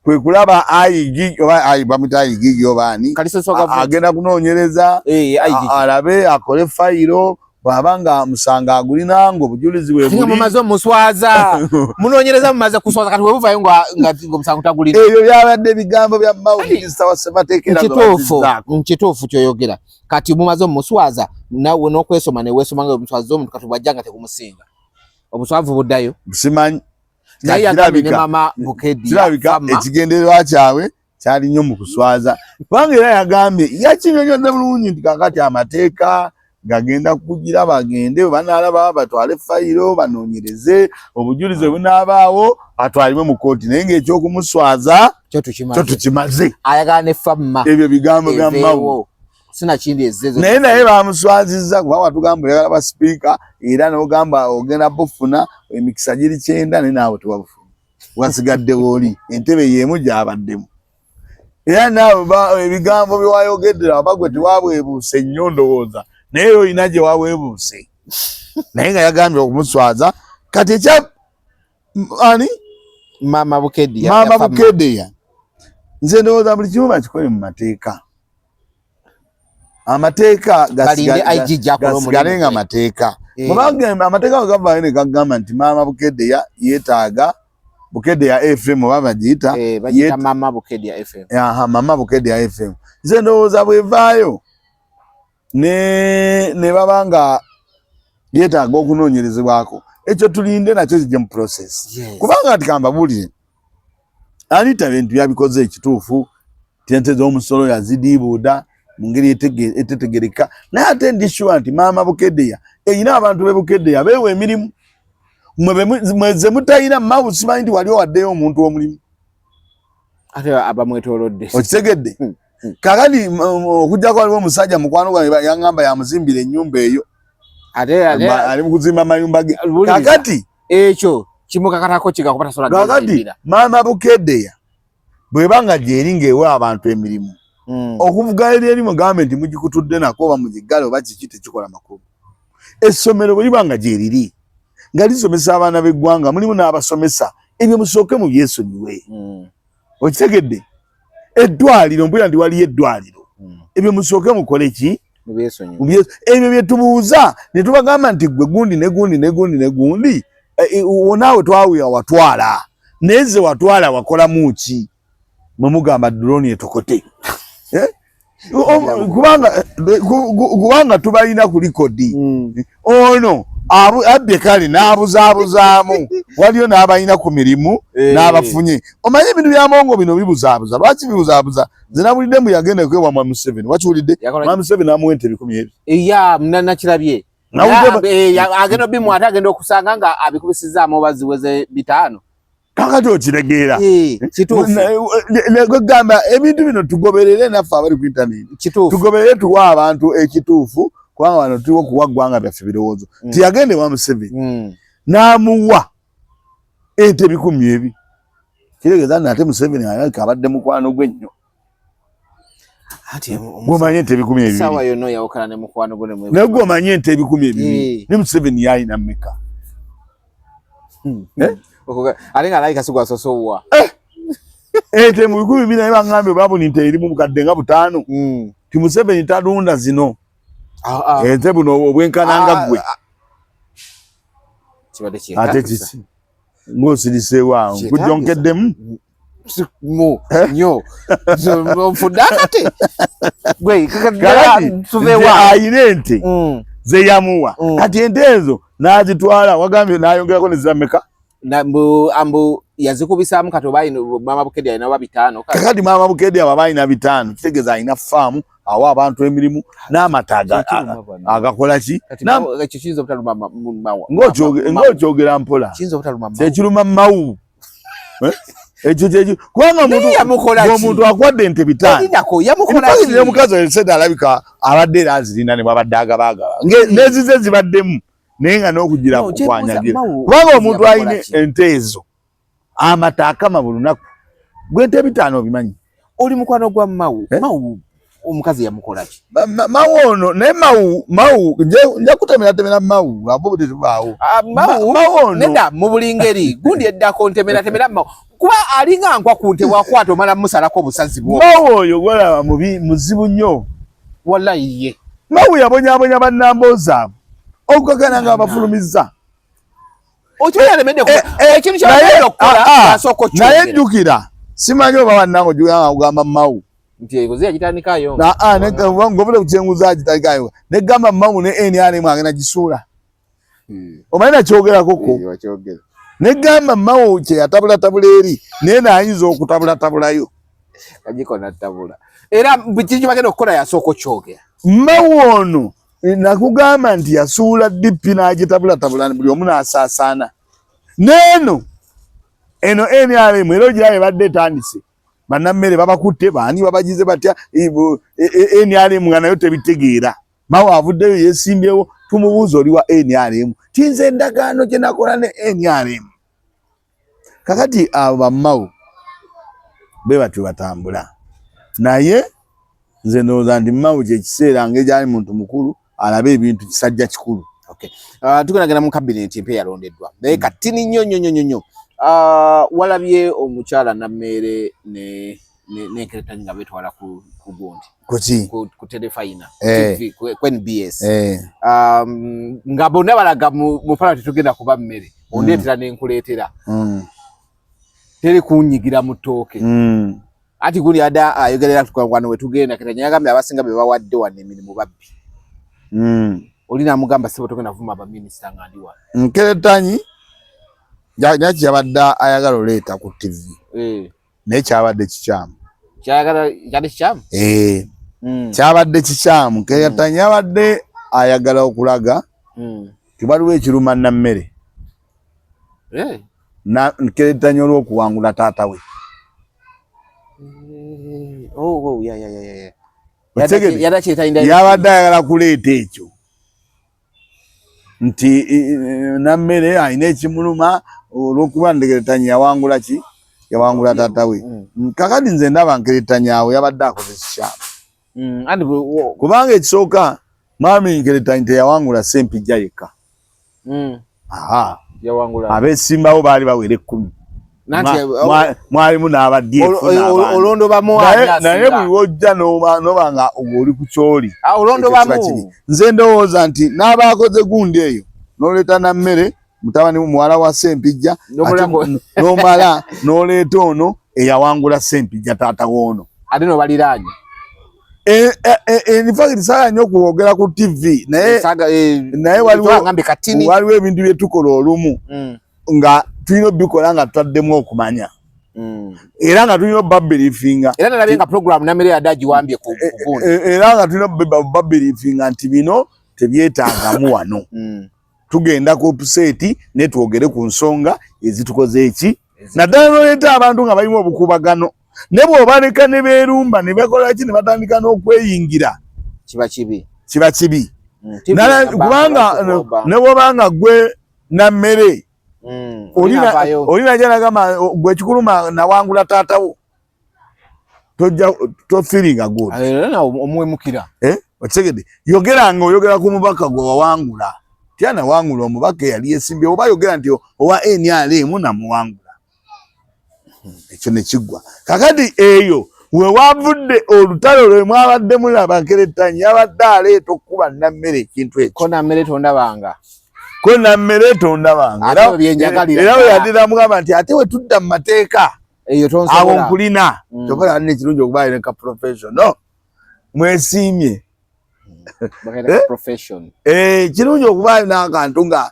kwe kulaba ayigi oba ayibamita ayigi obani agenda kunoonyereza alabe akole fayiro bwabanga musanga agulina ngo obujulizi bwe buli mumaze omuswaza munoonyereza mumaze kuswaza kati webuvayo nga omusango tagulina ebyo byabadde bigambo bya Minisita wa Ssemateeka nkituufu kyoyogera kati mumaze omuswaza nawe n'okwesoma neweesoma nga omuswaza omuntu kati bwajjanga tekumusinga obuswavu buddayo simanyi naye yagambye ne mama Bukedi kirabika ekigendererwa kyabwe kyali nnyo mu kuswaza kubanga era yagambye yakinyonyodde bulungi nti kakati amateeka gagenda kugira bagende banalaba batwale fayiro banoonyereze obujulizi bunaabaawo atwalibwe mu kooti naye ng'ekyokumuswaza kyo tukimaze ayagala ne famma ebyo bigambo bya Mau sina kindi ezezo naye bamuswazizza kuba watugamba oyagala ba sipiika era n'ogamba ogenda bufuna emikisa giri 9 naye naawe tewabufuna wasigadde wooli entebe y'emu gy'abaddemu era naawe ebigambo bye wayogeddera abagwe tewabwebuuse nnyo ndowooza naye oyina gye waweebuuse naye nga yagambye okumuswaza kati ekya ani mama Bukedi ya nze ndowooza buli kimu bakikole mu mateeka amateeka gasigale nga mateeka mubanga amateeka gavaayo ne gagamba nti mama Bukedi ya yeetaaga Bukedi ya FM oba bagiyita mama Bukedi ya FM mama Bukedi ya FM nze ndowooza bwevaayo ne babanga yeetaaga okunoonyerezebwako ekyo tulinde nakyo kijje mu process kubanga tikamba bulire Anita bintu byabikoze ekituufu tente z'omusolo yazidiibuuda mu ngeri etetegereka naye ate ndi sure nti mama Bukedi ya eyina abantu be Bukedi ya beewa emirimu mweze mutayina Mau simanyi nti wali owaddeyo omuntu w'omulimu ate abamwetoolodde okitegedde kakati okujjako waliwo omusajja mukwano gwange yangamba yamuzimbira ennyumba eyo ali mu kuzimba amayumba ge kakati ekyo kimukakatako kigakuba kakati mama Bukedi ya bwebanga gyeri ng'ewa abantu emirimu okuvuga eri gavumenti mugikutudde nako oba mugigale oba kiki tekikola makulu essomero bwe libanga gyeriri nga lisomesa abaana b'eggwanga mulimu n'abasomesa ebyo musooke mu byesonyiwe okitegedde eddwaliro mpulira ndi waliyo eddwaliro ebyo musooke mukole ki ebyo bye tubuuza ne tubagamba nti gwe gundi ne gundi naawe twawuya watwala naye ze watwala wakolamu ki mwe mugamba drone etokote kubanga tubalina ku likodi ono abbe kale n'abuzaabuzaamu waliyo n'abalina ku mirimu n'abafunye omanyi ebintu bya Mongo bino bibuzaabuza lwaki bibuzaabuza nze nabulidde mbu yagenda kwewa Mwami Museveni wakiwulidde Mwami Museveni amuwa entebe 12 iya nakirabye agenda bimu ate agenda okusanga nga abikubisizaamu oba ziweze 5 kakati okiregeera gamba ebintu bino tugoberere naffe abali ku internet tugoberere tuwa abantu ekituufu kubanga wano tuli okuwa ggwanga byaffe birowoozo tiyagende wa Museveni n'amuwa entebe 12 kiregeeza nate Museveni abadde mukwano gwe nnyo gwomanye entebe 12 naye gwomanye entebe 12 ne Museveni yalina mmeka ate nga alayika sigwasosowa ete mu 2000 bangambe babuni nte eri mu bukadde nga 5 ti Museveni tadunda zino ete buno obwenkananga gwe kibadde kye ate kiki ng'osirise waawo nkujjonkeddemu mu nyo mfudakate gwe ayina ente ze yamuwa kati ente ezo n'azitwala wagambye n'ayongerako ne zirameka ambu yazikubisaamu kati oba Mama Bukedde alina oba 5 kakati Mama Bukedde aba alina 5 kitegeeza alina faamu awa abantu emirimu n'amata agakola ki ekyo kiyinza obutaluma mawa ng'okyogera mpola kiyinza obutaluma mawa kyekiruma mawu ekyo kyekyo kubanga omuntu akwadde ente 5 omukazi eseda alabika abadde era azirina ne bwabadde agabaagaba nezize zibaddemu naye nga n'okugira kukwanyagira kubanga omuntu alina ente ezo amata akama buli lunaku gwente 5 obimanyi oli mukwano gwa mawu omukazi yamukola ki mawu ono naye mawu nja kutemera mawu abo tetubaawo mawu neda mu buli ngeri gundi eddako ntemera mawu kuba alinga nkwa ku nte wakwata omala musalako obusazi bwo mawu oyo gwalaba muzibu nnyo wallahi ye mawu yabonyabonya bannambooza okukakana nga abafulumiza naye jjukira simanyi oba bannango ogamba mawu ngobule kukyenguza agitandikayo negamba mawu ne NRM agenda gisuula omanyi nakyogerakoko negamba mawu kye yatabulatabula eri naye naayinza okutabulattabulayo era kiki bagenda okukola yasooka okyogera mawu ono nakugamba nti yasuula DP n'agitabulatabula buli omu n'asaasaana neeno eno NRM era ogirabe badde etandise bannammere babakutte baani babagize batya NRM nga nayo tebitegeera mawu avuddeyo yeesimbyewo tumubuuza oli wa NRM kinze endagaano gye nakola ne NRM kakati abo bammawu be batyo batambula naye nze ndowooza nti mawu kyekiseera ng'egyali muntu mukulu alabe ebintu kisajja kikulu tugenagenda mu kabineti empya yalondeddwa naye katini nnyo walabye omukyala Nammeere n'enkeretanyi nga betwala ku gundi ku telefayina ku NBS nga bonna balaga mu pala tetugenda kuba mmere ondeetera n'enkuleetera teri kunyigira mu ttooke ati gundi ada ayogerera wano wetugenda ketanyi yagambye abasinga be bawadde wano emirimu babbi oli namugamba sebo togenda vuma abaminisita nga ndi wano nkeretanyi nyaki yabadde ayagala oleeta ku TV naye kyabadde kikyamu kyabadde kikyamu nkeretanyi yabadde ayagala okulaga tibaliwo ekiruma Nammere nkeretanyi olw'okuwangula taata we yabadde ayagala kuleeta ekyo nti Nammere alina ekimuluma olw'okuba nkeretanyi yawangula taata we kakati nze ndaba nkeretanyi awo yabadde akoze kikyamu kubanga ekisooka mwami nkeretanyi teyawangula Ssempijja yekka abeesimbawo baali bawera 10 mwalimu n'abadyefu naye buli wojja noba nga oli ku kyoli nze ndowooza nti n'abaakoze gundi eyo n'oleeta Nammere mutabani muwala wa Ssempijja n'omala n'oleeta ono eyawangula Ssempijja taata woono ate no baliraanye in fact saga nnyo okwogera ku TV naye waliwo ebintu bye tukola olumu nga tulina obikola nga tutaddemu okumanya era nga tulina obbabirifinga era nalabye nga program Nammere yadde agiwambye ku gundi era nga tulina obbabirifinga nti bino tebyetaagamu wano tugenda ku upseti ne twogere ku nsonga ezitukoze eki naddala n'oleeta abantu nga balimu obukubagano ne bw'obaleka ne beerumba ne bakola ki ne batandika n'okweyingira kiba kibi kubanga ne bw'obanga gwe Nammere olina gyanagamba gwe kikuluma nawangula taata wo tofiringa good omuwemukira okitegedde yogeranga oyogera ku mubaka gwe wawangula tyana wangula omubaka eyali yesimbye oba yogera nti owa NRM namuwangula ekyo ne kiggwa kakati eyo we wavudde olutalo lwe mwabadde mulaba Nkeretanyi yabadde aleeta okuba Nammere ekintu ekyo ko Nammere tondabanga era we yadira mugamba nti ate we tudda mu mateeka awo nkulina kyokka alina ekirungi okuba alina ka professional mwesiimye kirungi okuba alina akantu nga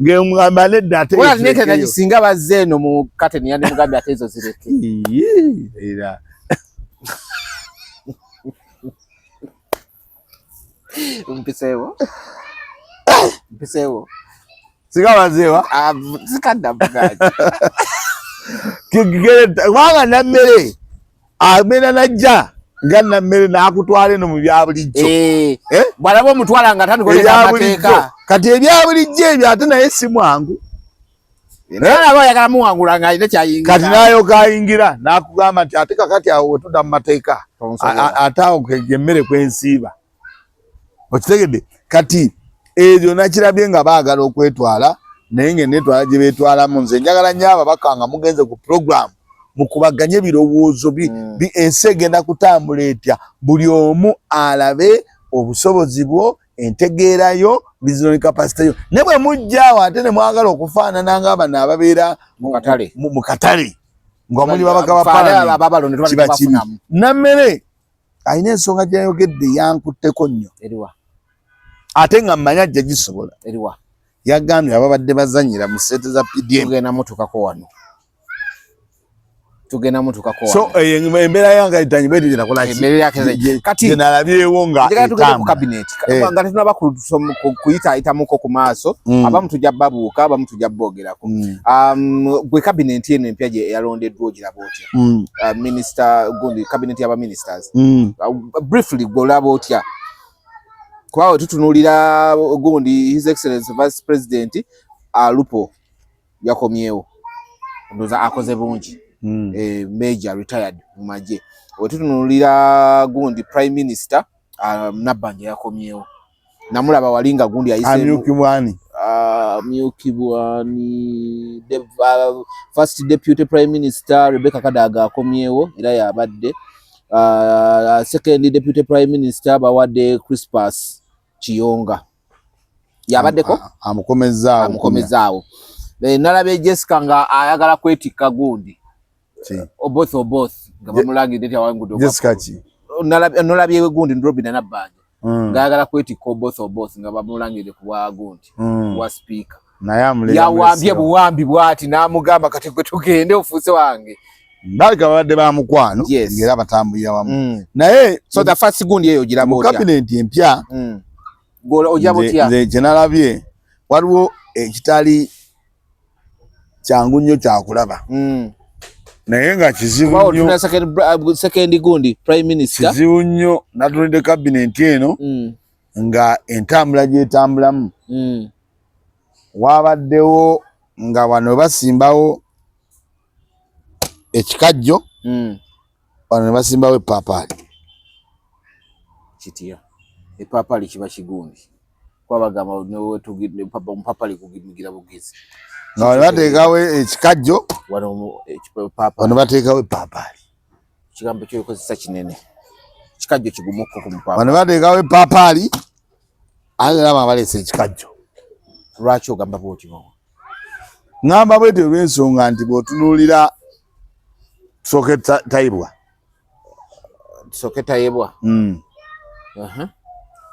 ng'emugamba nedda ate singa bazze eno mu kateni yandi mugambe ate ezo zireke era mpiseewo singa bazeewa zikadda bugaji kubanga Nammere agenda najja nga Nammere n'akutwala eno mu bya bulijjo bw'alaba omutwala nga tandikola amateeka kati ebya bulijjo ebyo ate naye si mwangu naba oyagala muwangula nga alina kyayingira kati nayoka ayingira n'akugamba nti ate kakati awo wetudda mu mateeka ate awo emmere kwensiiba okitegedde kati ebyo nakirabye nga baagala okwetwala naye ng'enetwala gye beetwalamu nze njagala nnyo ababaka nga mugenze ku programu mukubaganye ebirowoozo ensi egenda kutambula etya buli omu alabe obusobozi bwo entegeerayo vision capacity yo ne bwe mujjaawo ate ne mwagala okufaanana nga bano ababeera mu katale nga muli babaka ba palamenti kiba kibi Nammere alina ensonga gy'ayogedde yankutteko nnyo ate nga mmanyi ajja gisobola yagambye ababadde bazanyira mu sente za PDM tugenda mutukako so embeera yange Karitanyi bwe tugenda kati nalabyewo nga ku cabinet nga tunaba kuyitaayitamuko ku maaso abamu tujja babuuka abamu tujja boogerako gwe cabinet eno empya gye yalondeddwa ogiraba otya minister gundi cabinet y'abaministers briefly gwe olaba otya kuba we tutunuulira gundi his excellence vice president Alupo yakomyewo ndoza akoze bungi major retired mu magye wetutunulira gundi prime minister Nabbanja yakomyewo namulaba walinga gundi ayise Myukibwani first deputy prime minister Rebecca Kadaga akomyewo era yabadde second deputy prime minister bawadde Crispus Kiyonga yabaddeko amukomezaawo nalabe Jessica nga ayagala kwetikka gundi both nga bamulangidde eti awangudo nolabye gundi Robin Nabbanja ngayagala kwetikka both nga bamulangidde ku bwa gundi wa speaker yawambye buwambi bwati n'amugamba kati gwe tugende ofuuse wange balika babadde ba mukwano ngera batambulira wamu naye so the first gundi eyo giraba otya cabinet empya ojja botya nze kyenalabye waliwo ekitali kyangu nnyo kyakulaba naye nga kizibu nnyo second gundi prime minister kizibu nnyo natulidde cabinet eno nga entambula gyetambulamu wabaddewo nga wano basimbawo ekikajjo wano ne basimbawo epaapaali kitya epaapaali kiba kigundi kwabagamba newetugidde mpaapaali kugimugira bugezi nga wano bateekawo ekikajjo wano bateekawo epaapaali kigambo kyokozesa kinene ekikajjo kigumuko ku mpaapaali wano bateekawo epaapaali ate naba baleese ekikajjo lwaki ogamba bwoti ngamba bwetyo olw'ensonga nti bw'otunuulira Soketayebwa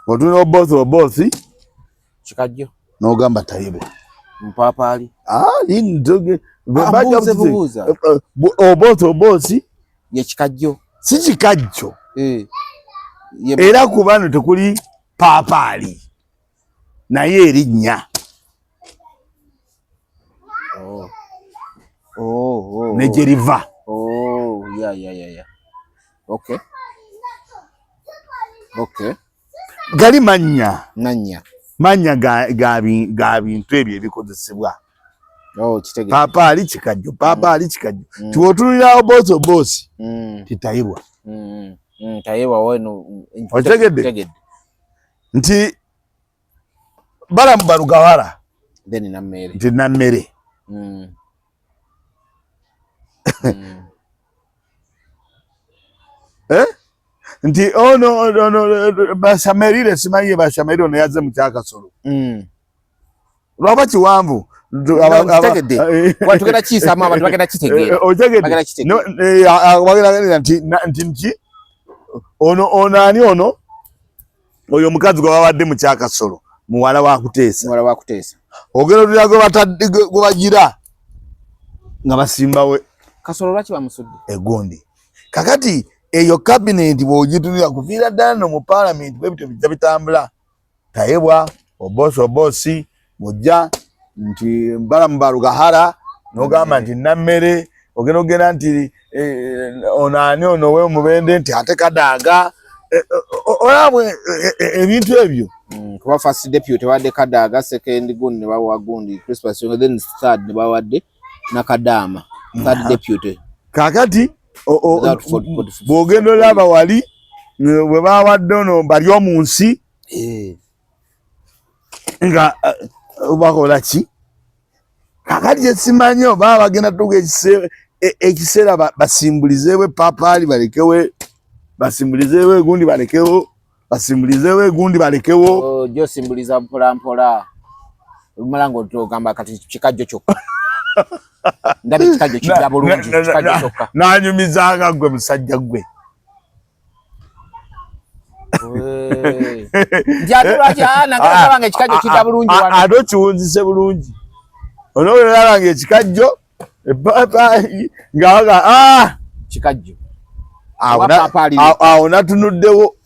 bw'otunuulira obothi kikajjo n'ogamba Tayebwa mpaapaali obothi ye kikajjo si kikajjo era ku bano tekuli paapaali naye erinnya ne gye riva gali mannya ga bintu ebyo ebikozesebwa paapaali kikajjo tiwotunulirawo bosi titayibwa okitegedde nti balamu balugawala then nammere nti nammere nti ono bashamerire simanyi bashamerire ono yazze mu Kyakasolo lwaba kiwanvu watugenda kiisaamu abantu bagenda kitegeera nti ono ani ono oyo omukazi gwe babadde mu Kyakasolo muwala wa Kuteesa ogero lulago batadde gwe bagira nga basimbawe Kasolo lwaki bamusudde egondi kakati eyo cabinet bw'ogitunira kuviira ddala no mu parliament bwebityo bijja bitambula tayebwa obosi mujja nti mbalamu balugahara n'ogamba nti nammere ogenda nti onaani ono we omubende nti ate Kadaaga olabwe ebintu ebyo kuba first deputy wadde Kadaaga second gundi ne bawa gundi Crispus then third ne bawadde Nakadaama third deputy kakati bw'ogenda olaba wali bwe bawadde ono bali omu nsi nga bakola ki kakati kyesimanyi oba bagenda tuga ekiseera basimbulizeewo epapaali balekewo basimbulizeewo egundi balekewo basimbulizeewo egundi balekewo ojo simbuliza mpolampola olumala ng'otogamba kati kikajjo kyokka ndabe kikajjo kijja bulungi kikajjo kyokka n'anyumizanga gwe musajja gwe nti ate lwaki nagalaba nga ekikajjo kijja bulungi ate okiwunzise bulungi onoolaba nga ekikajjo epaapaali ngaaga kikajjo awo natunuddewo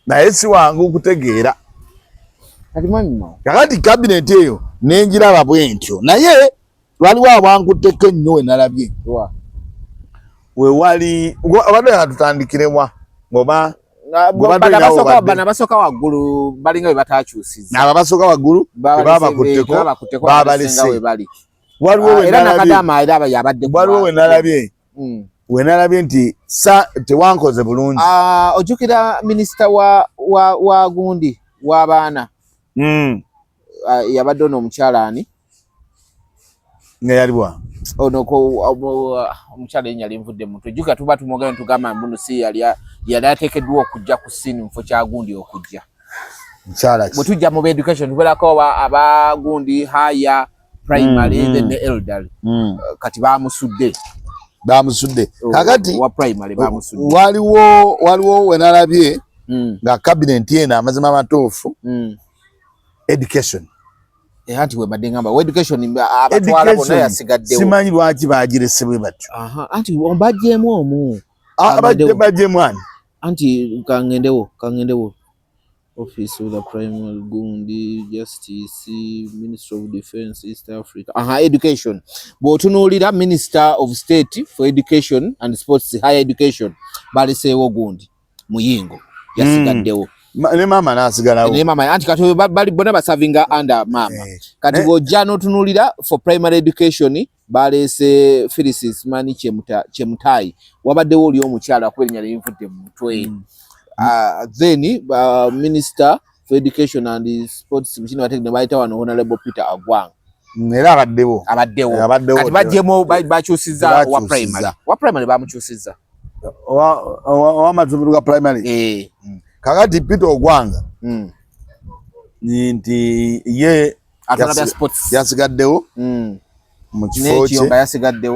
naye si wangu okutegeera kakati kabineeti eyo nenjiraba bwentyo naye waliwo abankutteko ennyo we nalabye wewali obadde atutandikiremwa ngoba bana basooka waggulu balinga bwe bataakyusizza abo basooka waggulu babakutteko babalese era Nakadaama era yabadde waliwo we nalabye nti tewankoze bulungi ojjukira minisita wa gundi w'abaana yabadde ono omukyala ani nga yaliwa ono omukyala erinnya linvudde mutwe jjukira tuba tumwogera netugamba mbuno si yali ateekeddwa okujja ku ssiini mu kifo kya gundi okujja bwe tujja mu education tubeerako abagundi haya primary then elderly kati bamusudde kakati wa primary bamusudde waliwo we nalabye nga cabinet eno amazima amatuufu education anti webadde ngamba education abatwala bonna yasigaddewo simanyi lwaki bagiresebwe batyo anti ombajjeemu omu bajjeemu ani anti kangendewo Office of the Primary Gundi Justice Minister of Defense East Africa education bw'otunuulira Minister of State for Education and Sports Higher Education baleseewo gundi Muyingo yasigaddewo ne maama n'asigalawo ne maama anti kati bali bonna basavinga under maama kati bw'ojja n'otunuulira for primary education baleese Phyllis Mani Chemutayi wabaddewo oli omukyala kuba erinnya linvudde mu mutwe then Minister for Education and Sports mukino bategene bayita wano Honorable Peter Agwang era abaddewo kati bajjemu bakyusizza wa primary bamukyusizza ow'amazumiro ga primary kakati Peter Ogwanga nti ye yasigaddewo mu kifo kye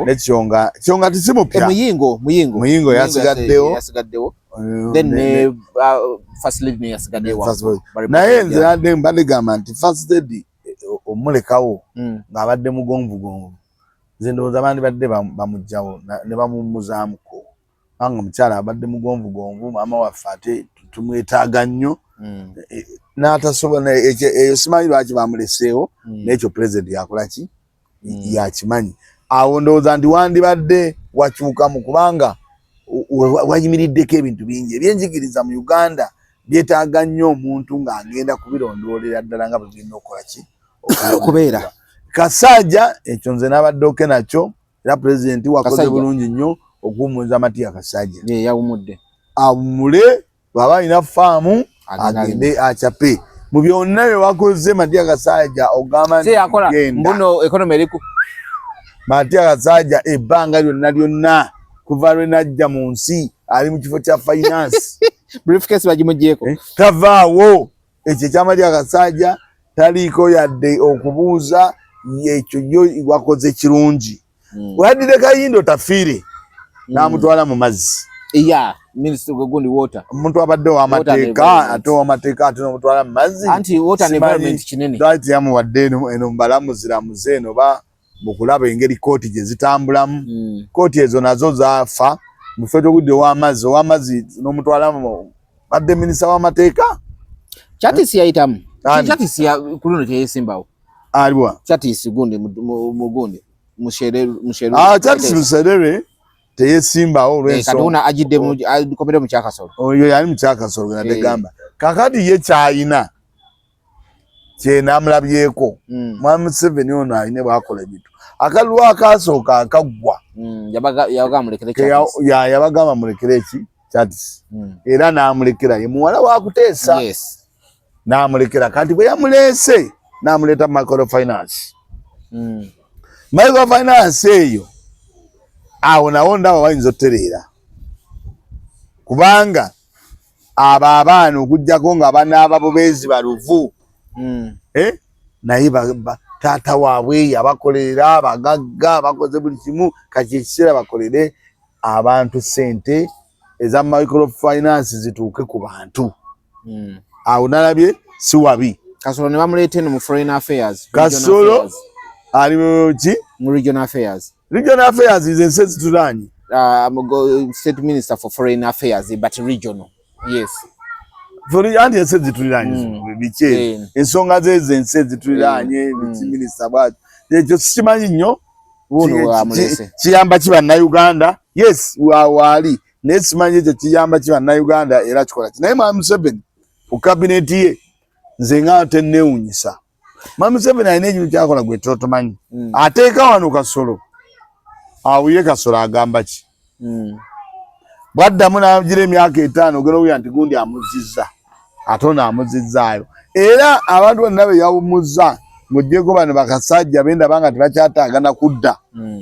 n'ekiyonga tisimupya Muyingo yasigaddewo then first lady yasigaddewo naye nze nadde mbadegamba nti first lady omulekawo ng'abadde mugonvugonvu nze ndowooza bandi badde bamugjawo ne bamumuzaamuko anga mukyala abadde mugonvugonvu maama waffe ate tumwetaaga nnyo n'atasobola eyo simanyi lwaki bamuleseewo n'ekyo president yakolaki yakimanyi awo ndowooza nti wandibadde wakyukamu kubanga wayimiriddeko ebintu bingi ebyenjigiriza mu Uganda byetaaga nnyo omuntu ng'agenda kubirondoolera ddala nga bwe birina okukolaki okubeera Kasajja ekyo nze n'abadde oke nakyo era president wakoze bulungi nnyo okuwummuza Matiya Kasajja yawumudde awummule bw'aba alina faamu agende acape mu byonna bye wakoze Mattia Kasaija ogamba nti yakola mbuno economy eriku Mattia Kasaija ebbanga lyonna kuva lwe najja mu nsi ali mu kifo kya finance briefcase bagimugyeko tavaawo ekyo kya Mattia Kasaija taliiko yadde okubuuza ekyo yo wakoze kirungi waddire Kayindo tafiire n'amutwala mu mazzi minister gundi water omuntu abadde w'amateeka ate w'amateeka ate n'omutwala mu mazzi anti water and environment kinene dati yamuwadde eno mbalamuziramuze eno ba mukulaba engeri kooti gye zitambulamu kooti ezo nazo zaafa mu kifo ky'ogudde ow'amazzi n'omutwala mu badde minisita w'amateeka Chatisi yayitamu Chatisi ya kuluno teyesimbawo aliwa Chatisi gundi mugundi mushereru Chatisi muserere teyesimbawo olw'ensonga katuna ajidde mu komere mu Kyakasolo oyo yali mu Kyakasolo gwe nadegamba kakati ye kyayina kye namulabyeko Mwami Museveni ono ayine bwakola ebintu akalwa akasooka akaggwa yabagamba mulekere eki Chatisi era n'amulekera ye muwala wakuteesa n'amulekera kati bwe yamuleese n'amuleeta microfinance microfinance eyo awo nawo ndaba bayinza otereera kubanga abo abaana okuggyako nga banaaba bubeezi baluvu naye taata waabwe yabakolera abagagga bakoze buli kimu kati ekiseera bakolere abantu sente eza microfinance zituuke ku bantu awo nalabye si wabi Kasolo ne bamuleeta eno mu foreign affairs Kasolo ali mu ki mu regional affairs is ensi zitulanye state minister for foreign affairs but regional anti ensi zitulanye biki ensonga zezo ensi zitulanye biki minister bwati ekyo sikimanyi nnyo kiyamba ki bannayuganda waali naye simanyi ekyo kiyamba ki bannayuganda era kikola ki naye Mwami Museveni ku kabineti ye nze nga tennewunyisa Mwami Museveni alina ekintu kyakola gwe totomanyi ateeka wano Kasolo awuye Kasolo agamba ki bwaddamu n'agira emyaka 5 ogera owuya nti gundi amuzizza ate ono amuzizzaayo era abantu bonna be yawumuzza muggyeko bano bakasajja bendabanga tebakyataagana kudda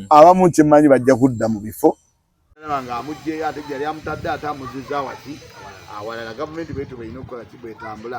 abamu kyemmanyi bajja kudda mu bifo nga amugyeyo ate gyali amutadde ate amuzizza waki awalala gavumenti bwetu bweyina okukola ki bwetambula